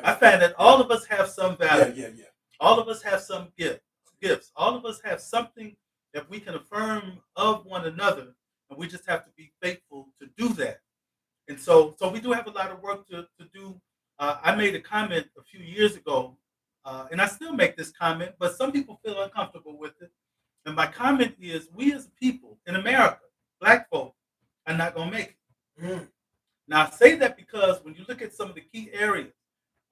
I find that all of us have some value. Yeah. All of us have some gifts. All of us have something that we can affirm of one another, and we just have to be faithful to do that. And so we do have a lot of work to do. I made a comment a few years ago, and I still make this comment, but some people feel uncomfortable with it. And my comment is, we as a people in America, Black folk, are not going to make it. Now, I say that because when you look at some of the key areas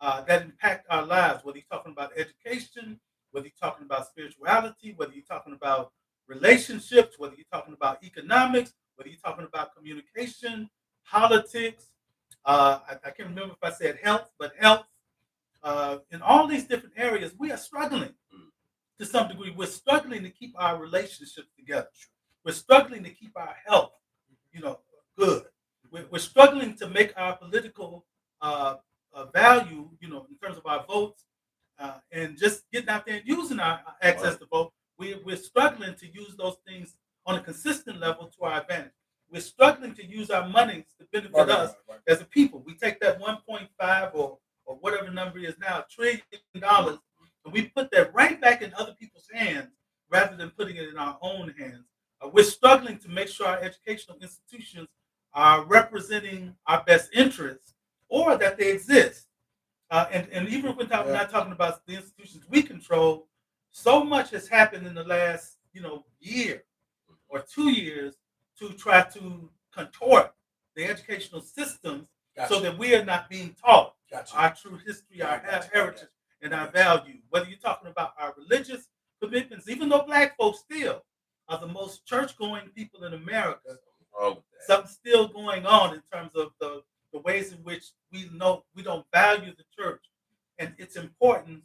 that impact our lives, whether you're talking about education, whether you're talking about spirituality, whether you're talking about relationships, whether you're talking about economics, whether you're talking about communication, politics, I can't remember if I said health, but health, in all these different areas, we are struggling to some degree. We're struggling to keep our relationships together. We're struggling to keep our health, good. We're struggling to make our political value, in terms of our votes, and just getting out there and using our access to vote. We're struggling to use those things on a consistent level to our advantage. We're struggling to use our money to benefit us as a people. We take that 1.5 or whatever number is now, $1 trillion, and we put that right back in other people's hands rather than putting it in our own hands. We're struggling to make sure our educational institutions are representing our best interests or that they exist. And even if we're not talking about the institutions we control, so much has happened in the last year or 2 years to try to contort the educational systems so that we are not being taught our true history, our heritage, and our value. Whether you're talking about our religious commitments, even though Black folks still are the most church-going people in America, something's still going on in terms of the ways in which we don't value the church and its importance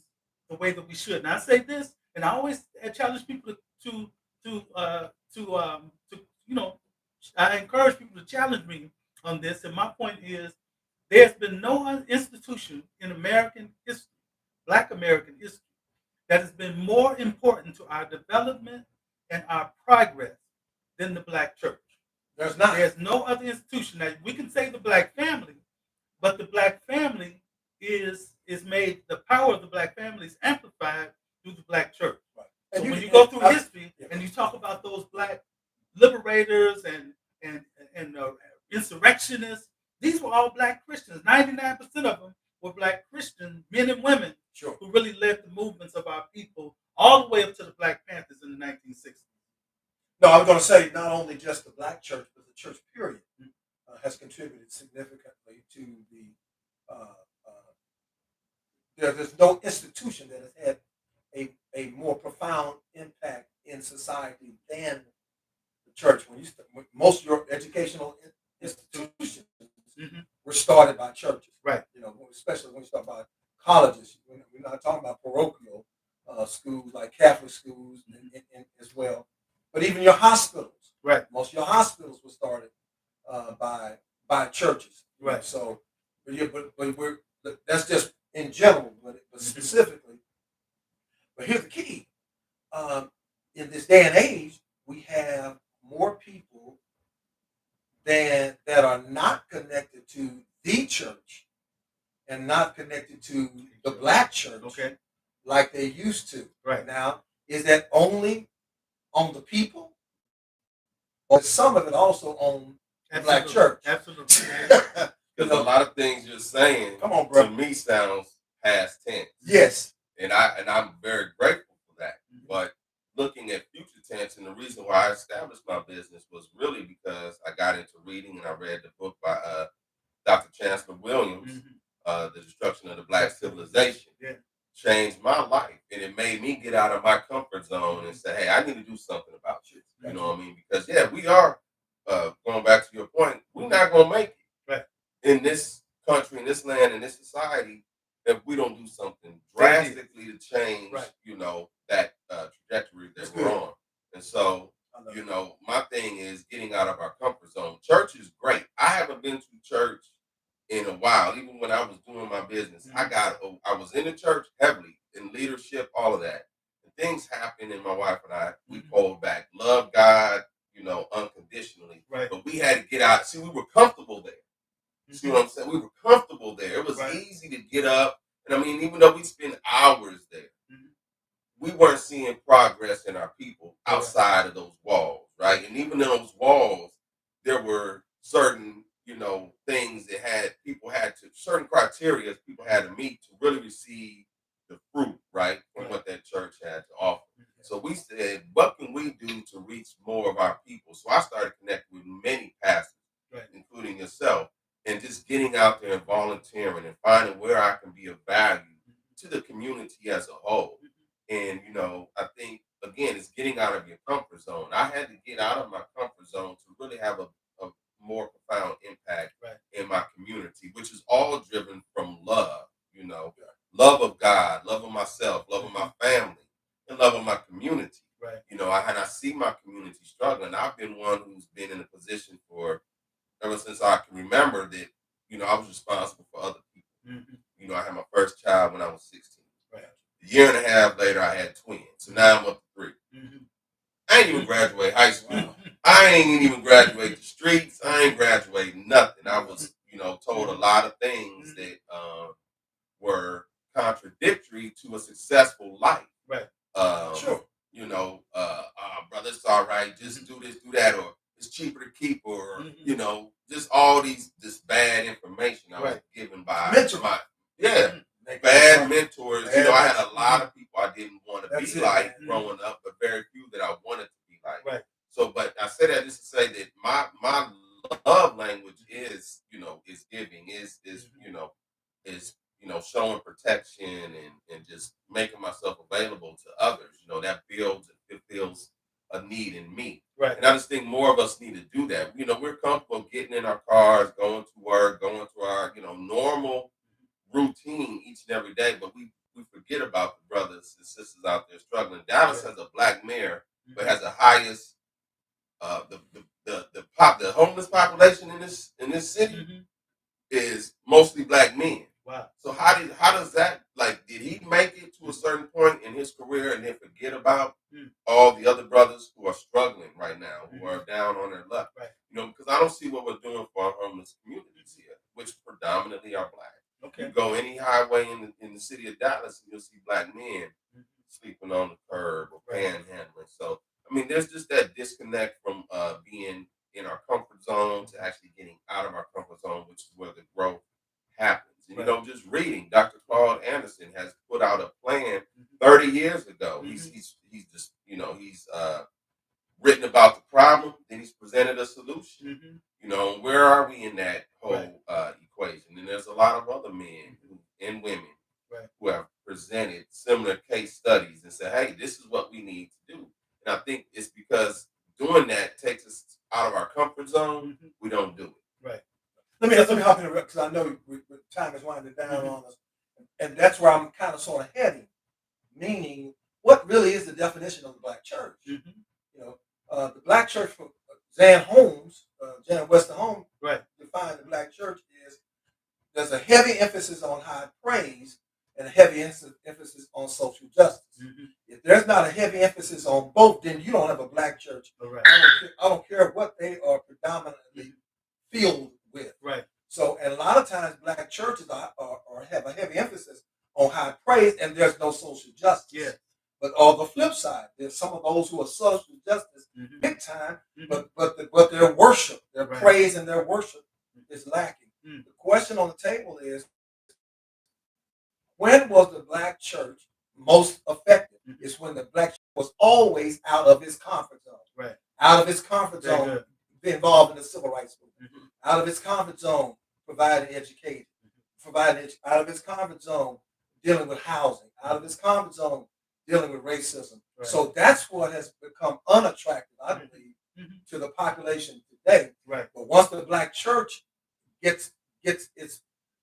the way that we should. And I say this and I always challenge people to I encourage people to challenge me on this. And my point is, there's been no institution in American history, Black American history, that has been more important to our development and our progress than the Black church. There's not. There's no other institution. Now, we can say the Black family, but the Black family is made, the power of the Black family is amplified through the Black church. Right. So when you go through history and you talk about those Black liberators and insurrectionists, these were all Black Christians. 99% of them were Black Christian men and women who really led the movements of our people all the way up to the Black Panthers in the 1960s. No, I was going to say not only just the Black church, but the church period has contributed significantly to the. There's no institution that has had a more profound impact in society than the church. When most of your educational institutions were started by churches, right? Especially when you talk about colleges. We're not talking about parochial schools like Catholic schools and as well. But even your hospitals, right? Most of your hospitals were started by churches, right? So, but that's just in general, but specifically. But here's the key: in this day and age, we have more people that are not connected to the church and not connected to the Black church, like they used to. Right now, is that only on the people, or is some of it also on the Black church? Absolutely. Because a lot of things you're saying, come on, bro, to me sounds past tense. Yes, and I'm very grateful for that. But looking at future tense, and the reason why I established my business was really because I got into reading and I read the book by Dr. Chancellor Williams, The Destruction of the Black Civilization. Yeah. Changed my life, and it made me get out of my comfort zone and say, hey, I need to do something about this. You know what I mean? Because we are going back to your point, we're not going to make it in this country, in this land, in this society, if we don't do something drastically to change that trajectory that we're on. And so my thing is getting out of our comfort zone. Church is great. I haven't been to church in a while. Even when I was doing my business, I was in the church heavily, in leadership, all of that. And things happened, and my wife and I, we pulled back. Love God, unconditionally. Right. But we had to get out. See, we were comfortable there. See what I'm saying? We were comfortable there. It was easy to get up. And I mean, even though we spend hours there, we weren't seeing progress in our people outside of those walls, right? And even in those walls, there were certain things that people had to, certain criteria people had to meet to really receive the fruit, right, from what that church had to offer. So we said, what can we do to reach more of our people? So I started connecting with many pastors, including yourself, and just getting out there and volunteering and finding where I can be of value to the community as a whole. And, I think, again, it's getting out of your comfort zone. I had to get out of my comfort zone to really have a more profound impact in my community, which is all driven from love, love of God, love of myself, love of my family, and love of my community. Right. And I see my community struggling. I've been one who's been in a position for ever since I can remember that, I was responsible for other people. I had my first child when I was 16. Right. A year and a half later, I had twins. So now I'm up to 3. I ain't even graduate high school. I ain't even graduate the streets. I ain't graduate nothing. I was, told a lot of things that were contradictory to a successful life. Right. Sure. Brother, it's all right. Just do this, do that, or it's cheaper to keep, or just all this bad information I was given by bad mentors. I had a lot of people I didn't want to be like growing up, but very few that I wanted to be like. Right. So, but I say that just to say that my love language is giving, is showing protection and just making myself available to others. That builds and fulfills a need in me. Right. And I just think more of us need to do that. We're comfortable getting in our cars, going to work, going to our, normal routine each and every day, but we forget about the brothers and sisters out there struggling. the homeless population in this city Mm-hmm. is mostly black men. Wow. So how does that, like, did he make it to a certain point in his career and then forget about all the other brothers who are struggling right now, who are down on their luck? Right. You know, because I don't see what we're doing for our homeless communities here, which predominantly are black. Okay. You go any highway in the city of Dallas and you'll see black men sleeping on the curb or panhandling. So I mean, there's just that disconnect from being in our comfort zone to actually getting out of our comfort zone, which is where the growth happens. And you know, just reading, Dr. Claude Anderson has put out a plan 30 years ago. He's just, you know, he's written about the problem, then he's presented a solution. You know, where are we in that whole equation? And there's a lot of other men and women who have presented similar case studies and said, hey, this is what we need to do. And I think it's because doing that takes us out of our comfort zone. We don't do it. Right. Let me hop in because I know time is winding down on us. And that's where I'm kind of sort of heading. Meaning, what really is the definition of the black church? You know, the black church for Zan Holmes, Janet Wester Holmes, defined the black church is there's a heavy emphasis on high praise and a heavy emphasis on social justice. If there's not a heavy emphasis on both, then you don't have a black church. I don't care what they are predominantly filled with. Right. So, and a lot of times black churches are have a heavy emphasis on high praise and there's no social justice. Yeah. But on the flip side, there's some of those who are social justice big time, but their worship, their praise and their worship is lacking. The question on the table is, when was the black church most effective? It's when the black church was always out of his comfort zone. Right. Out of his comfort zone, be involved in the civil rights movement. Out of his comfort zone, providing education. Out of his comfort zone, dealing with housing. Out of his comfort zone, dealing with racism. Right. So that's what has become unattractive, I believe, to the population today. Right. But once the black church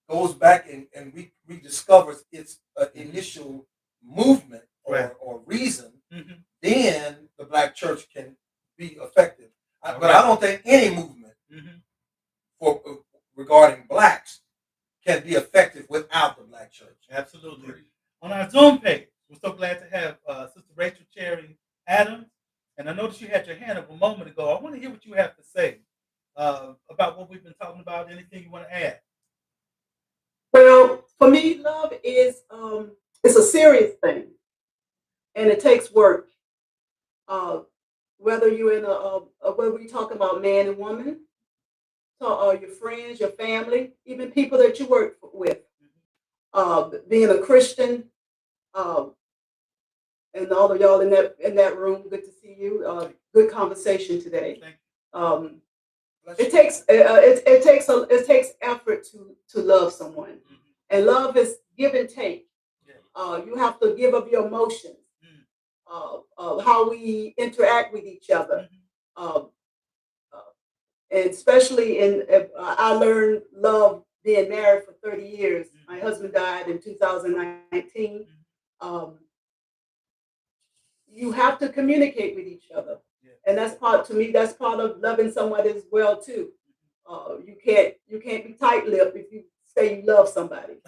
goes back and rediscovers its initial movement or reason, then the black church can be effective. But I don't think any movement regarding blacks can be effective without the black church. Absolutely. On our Zoom page, we're so glad to have Sister Rachel Cherry Adams. And I noticed you had your hand up a moment ago. I want to hear what you have to say about what we've been talking about. Anything you want to add? Well, for me, love is it's a serious thing, and it takes work. Whether you're in whether we talk about man and woman, or your friends, your family, even people that you work with, being a Christian, and all of y'all in that room, good to see you. Good conversation today. It takes effort to love someone, and love is give and take. You have to give up your emotions, how we interact with each other, and especially I learned love being married for 30 years. My husband died in 2019. You have to communicate with each other. And that's part of loving someone as well too. You can't be tight-lipped if you say you love somebody.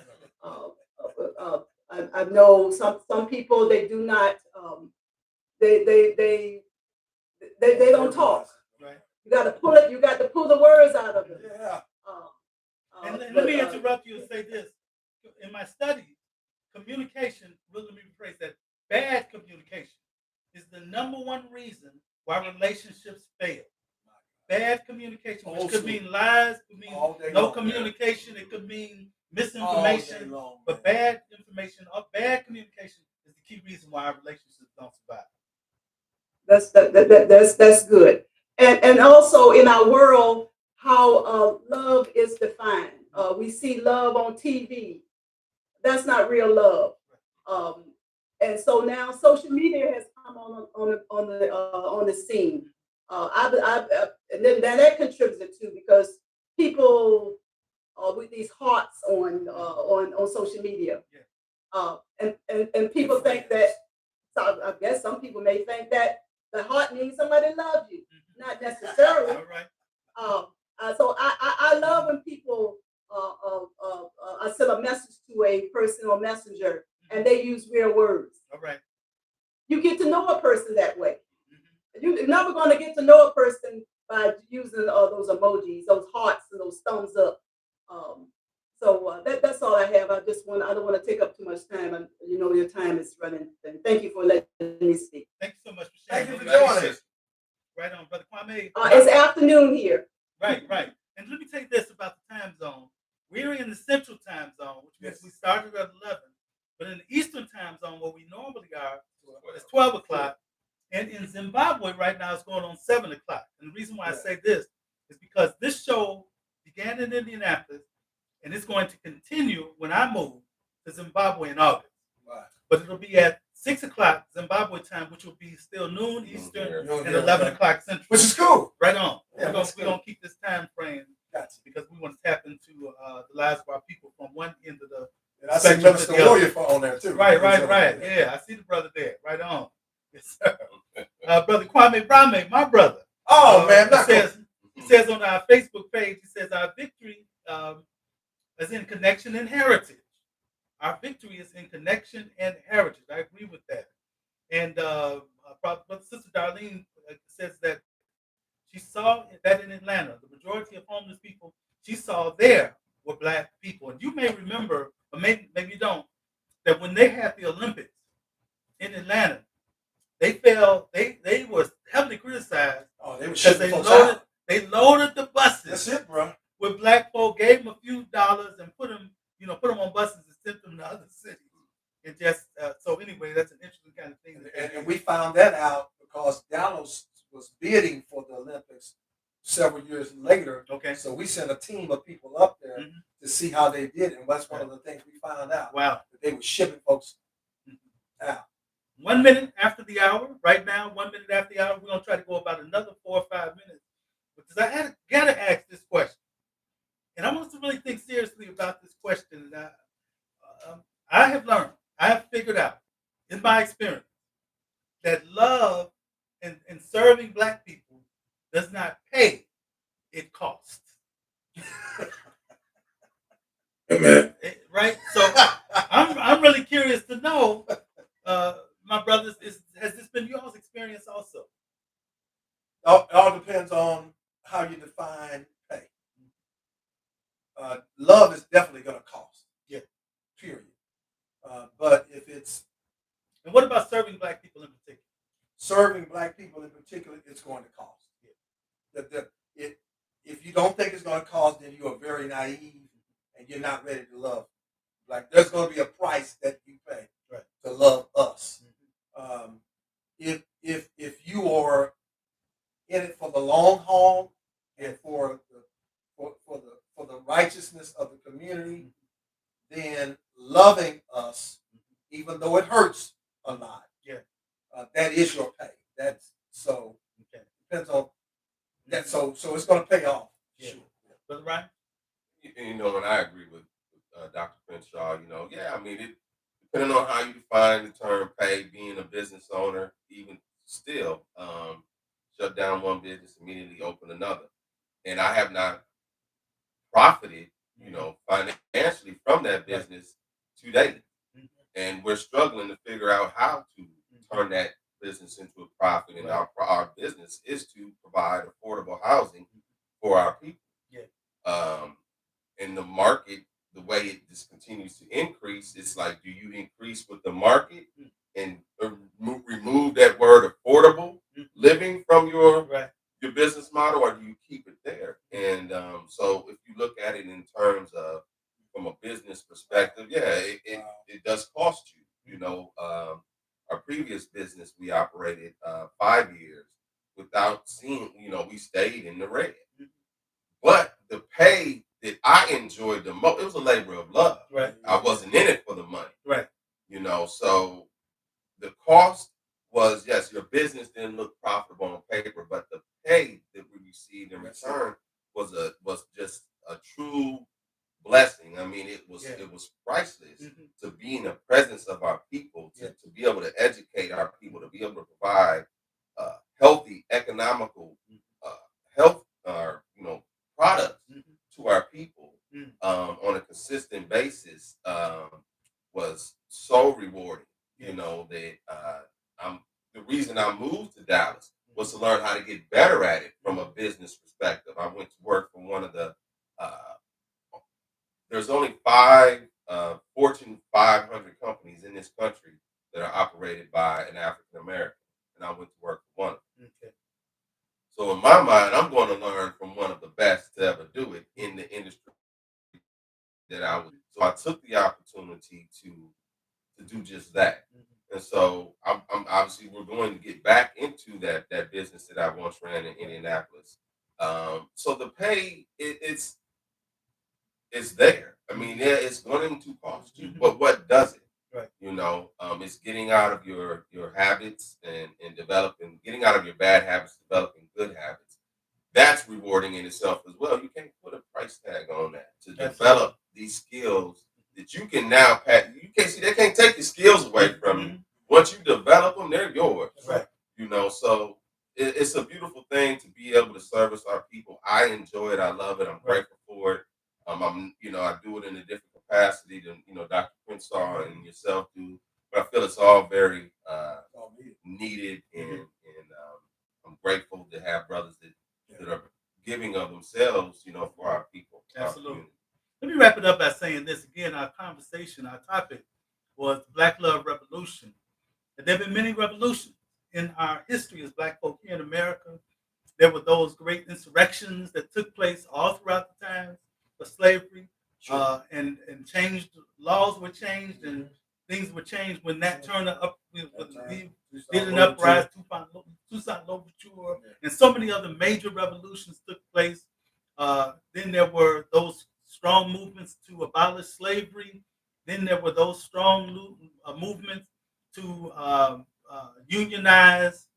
I know some people, they do not they don't talk. Right. You got to pull the words out of them. Yeah. And let me interrupt you and say this. In my studies, communication, let me rephrase that, bad communication is the number one reason why relationships fail. Bad communication, which could mean lies, could mean no communication, it could mean misinformation, but bad information or bad communication is the key reason why our relationships don't survive. That's good. And also in our world, how love is defined. We see love on TV. That's not real love. And so now social media has come on the scene. And then that contributed too, because people with these hearts on social media, and people think that. So I guess some people may think that the heart means somebody loves you. Not necessarily. So I love when people I send a message to a person on Messenger and they use real words. All right. You get to know a person that way. Mhm. You're never going to get to know a person by using those emojis, those hearts, and those thumbs up. That's all I have. I don't want to take up too much time. And you know your time is running. And thank you for letting me speak. Thank you so much for sharing. Thank you for Brother joining Kwame. us. Right on, Brother Kwame. It's afternoon here. Right. And let me tell you this about the time zone. We're in the Central Time Zone, which means Yes. we started at 11. But in the Eastern Time Zone, where we normally are, it's 12 o'clock. And in Zimbabwe right now, it's going on 7 o'clock. And the reason why I say this is because this show began in Indianapolis, and it's going to continue when I move to Zimbabwe in August. Right. But it'll be at 6 o'clock Zimbabwe time, which will be still noon Eastern and 11 o'clock Central. Which is cool. Right on. Yeah, We're gonna keep this time frame because we want to tap into the lives of our people from one end of the. And I see Minister Warrior on there too. Right. Yeah, I see the brother there. Right on. Yes, sir. Brother Kwame Brame, my brother. Oh man, he says on our Facebook page, he says our victory is in connection and heritage. Our victory is in connection and heritage. I agree with that. And Sister Darlene says that she saw that in Atlanta, the majority of homeless people she saw there were Black people. And you may remember, or maybe you don't, that when they had the Olympics in Atlanta, they were heavily criticized. Oh, they were because they loaded the buses. That's it, bro. With Black folk, gave them a few dollars and put them on buses and sent them to other cities. And just so anyway, that's an interesting kind of thing. And we found that out because Dallas was bidding for the Olympics several years later. Okay. So we sent a team of people up there to see how they did, and that's one of the things we found out. Wow. That they were shipping folks out. 1 minute after the hour, right now, 1 minute after the hour, we're gonna try to go about another 4 or 5 minutes because I gotta ask this question, and I want us to really think seriously about this question. And I have learned, I have figured out, in my experience, that love and serving Black people does not pay; it costs. Amen. Right. So I'm really curious to know. My brothers, has this been y'all's experience also? It all depends on how you define pay. Love is definitely going to cost. Yeah. Period. But if it's... And what about serving Black people in particular? Serving Black people in particular, it's going to cost. Yeah. If you don't think it's going to cost, then you are very naive and you're not ready to love. Like, there's going to be a price that you pay to love us. If you are in it for the long haul and for the righteousness of the community, then loving us, even though it hurts a lot, that is your pay. That's so. Okay. Depends on that. So it's going to pay off. Yeah. Sure. Brother Ryan? You know, and I agree with Dr. Crenshaw. You know, I mean, depending on how you define the term pay, being a business owner, even still, shut down one business, immediately open another. And I have not profited, financially from that business to date. And we're struggling to figure out how to turn that business into a profit. And our business is to provide affordable housing for our people. And the market, the way it just continues to increase, it's like, do you increase with the market and remove that word affordable living from your business model, or do you keep it there? And so if you look at it in terms of from a business perspective, it does cost you. Our previous business, we operated 5 years without seeing, we stayed in the red. But the pay that I enjoyed the most, it was a labor of love. Right. I wasn't in it for the money. Right. So the cost was, yes, your business didn't look profitable on paper, but the pay that we received in return was just a true blessing. I mean, it was priceless to be in the presence of our people, to be able to educate our people, to be able to provide healthy, economical, health our products Mhm. to our people Mm. on a consistent basis was so rewarding. Yes. You know that the reason I moved to Dallas was to learn how to get better at it from a business perspective. I went to work for one of the there's only 5 Fortune 500 companies in this country that are operated by an African American, and I went to work for one of them. Okay. So in my mind, I'm going to learn from one of the best to ever do it in the industry that I was. So I took the opportunity to do just that. Mhm. And so I'm obviously we're going to get back into that business that I once ran in Indianapolis. So the pay it's there. I mean, yeah, it's going to cost you, Mhm. but what does it? Right. It's getting out of your habits and getting out of your bad habits, developing good habits. That's rewarding in itself as well. You can't put a price tag on that to develop these skills that you can now pass. You can't see they can't take your skills away from you. Mhm. Once you develop them, they're yours. Right. So it's a beautiful thing to be able to service our people. I enjoy it. I love it. I'm grateful for it. I do it in a different capacity than Dr. Crenshaw and yourself do, but I feel it's all very needed, and I'm grateful to have brothers that are giving of themselves, for our people. our Absolutely. community. Let me wrap it up by saying this again. Our conversation, our topic was Black Love Revolution. And there have been many revolutions in our history as Black folk here in America. There were those great insurrections that took place all throughout the times of slavery, and changed laws were changed and things were changed when Nat Turner did an uprising, Toussaint Louverture, and so many other major revolutions took place. Then there were those strong movements to abolish slavery. Then there were those strong movements to unionize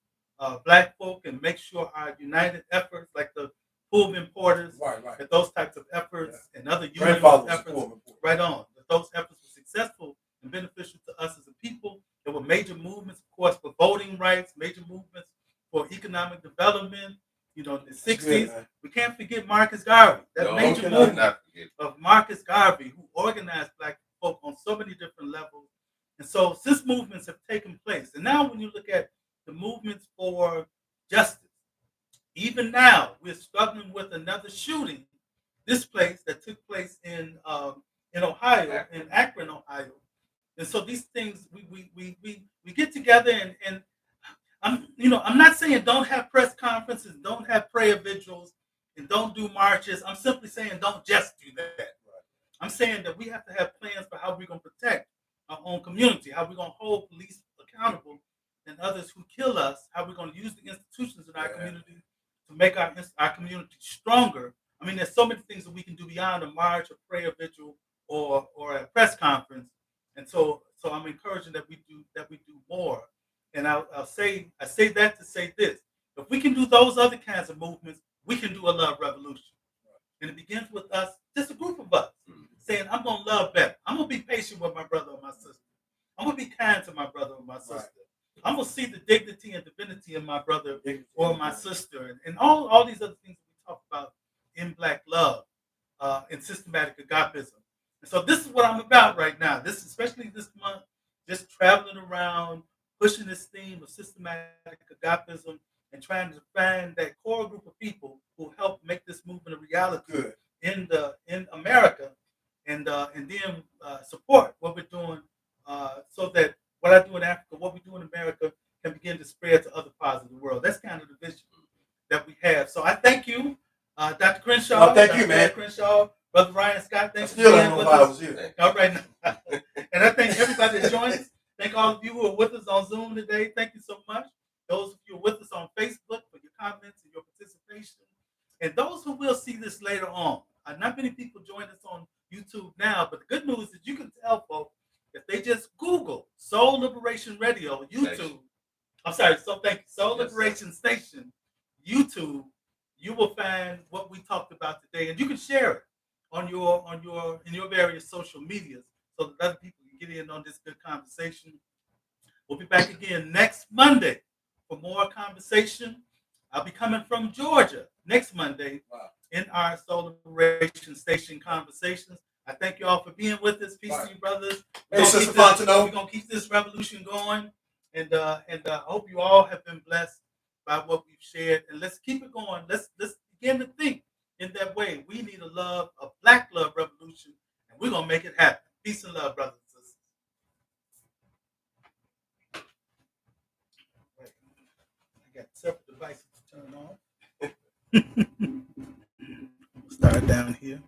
Black folk and make sure our united efforts, like the Pullman Porters, that those types of efforts and other union efforts, right on, that those efforts were successful and beneficial to us as a people. There were major movements, of course, for voting rights, major movements for economic development. In the 60s, we can't forget Marcus Garvey, that major movement of Marcus Garvey, who organized Black folk on so many different levels. And so, since movements have taken place, and now when you look at the movements for justice, even now we're struggling with another shooting, this place that took place in Ohio, in Akron, Ohio. And so these things we get together and I'm not saying don't have press conferences, don't have prayer vigils, and don't do marches. I'm simply saying don't just do that. I'm saying that we have to have plans for how we're going to protect our own community, how we're going to hold police accountable and others who kill us, how we're going to use the institutions in our community to make our community stronger. I mean, there's so many things that we can do beyond a march, a prayer vigil, or a press conference. And so I'm encouraging that we do more. And I say that to say this: if we can do those other kinds of movements, we can do a love revolution. And it begins with us, just a group of us, saying, I'm going to love better. I'm going to be patient with my brother or my sister. I'm going to be kind to my brother or my sister. I'm going to see the dignity and divinity in my brother or my sister. And all these other things we talk about in Black love, in systematic agapism. And so this is what I'm about right now. Especially this month, just traveling around, pushing this theme of systematic agapism and trying to find that core group of people who help make this movement a reality in America, and then support what we're doing, so that what I do in Africa, what we do in America, can begin to spread to other parts of the world. That's kind of the vision that we have. So I thank you, Dr. Crenshaw. Thank you, man. Crenshaw, Brother Ryan Scott. Thanks for being with I us. was here. All right. And I thank everybody that joined us. Thank all of you who are with us on Zoom today. Thank you so much. Those of you who are with us on Facebook for your comments and your participation. And those who will see this later on. Not many people join us on YouTube now, but the good news is you can tell folks if they just Google Soul Liberation Radio, YouTube. I'm sorry, thank you. Soul Liberation Station, YouTube, you will find what we talked about today. And you can share it in your various social medias so that other people can get in on this good conversation. We'll be back again next Monday for more conversation. I'll be coming from Georgia next Monday in our Soul Liberation Station Conversations. I thank you all for being with us. Peace to you, brothers. Hey, Sister Fontenot. We're going to keep this revolution going. And I hope you all have been blessed by what we've shared. And let's keep it going. Let's begin to think in that way. We need a black love revolution, and we're going to make it happen. Peace and love, brothers and sisters. I got several devices to turn on. Start down here.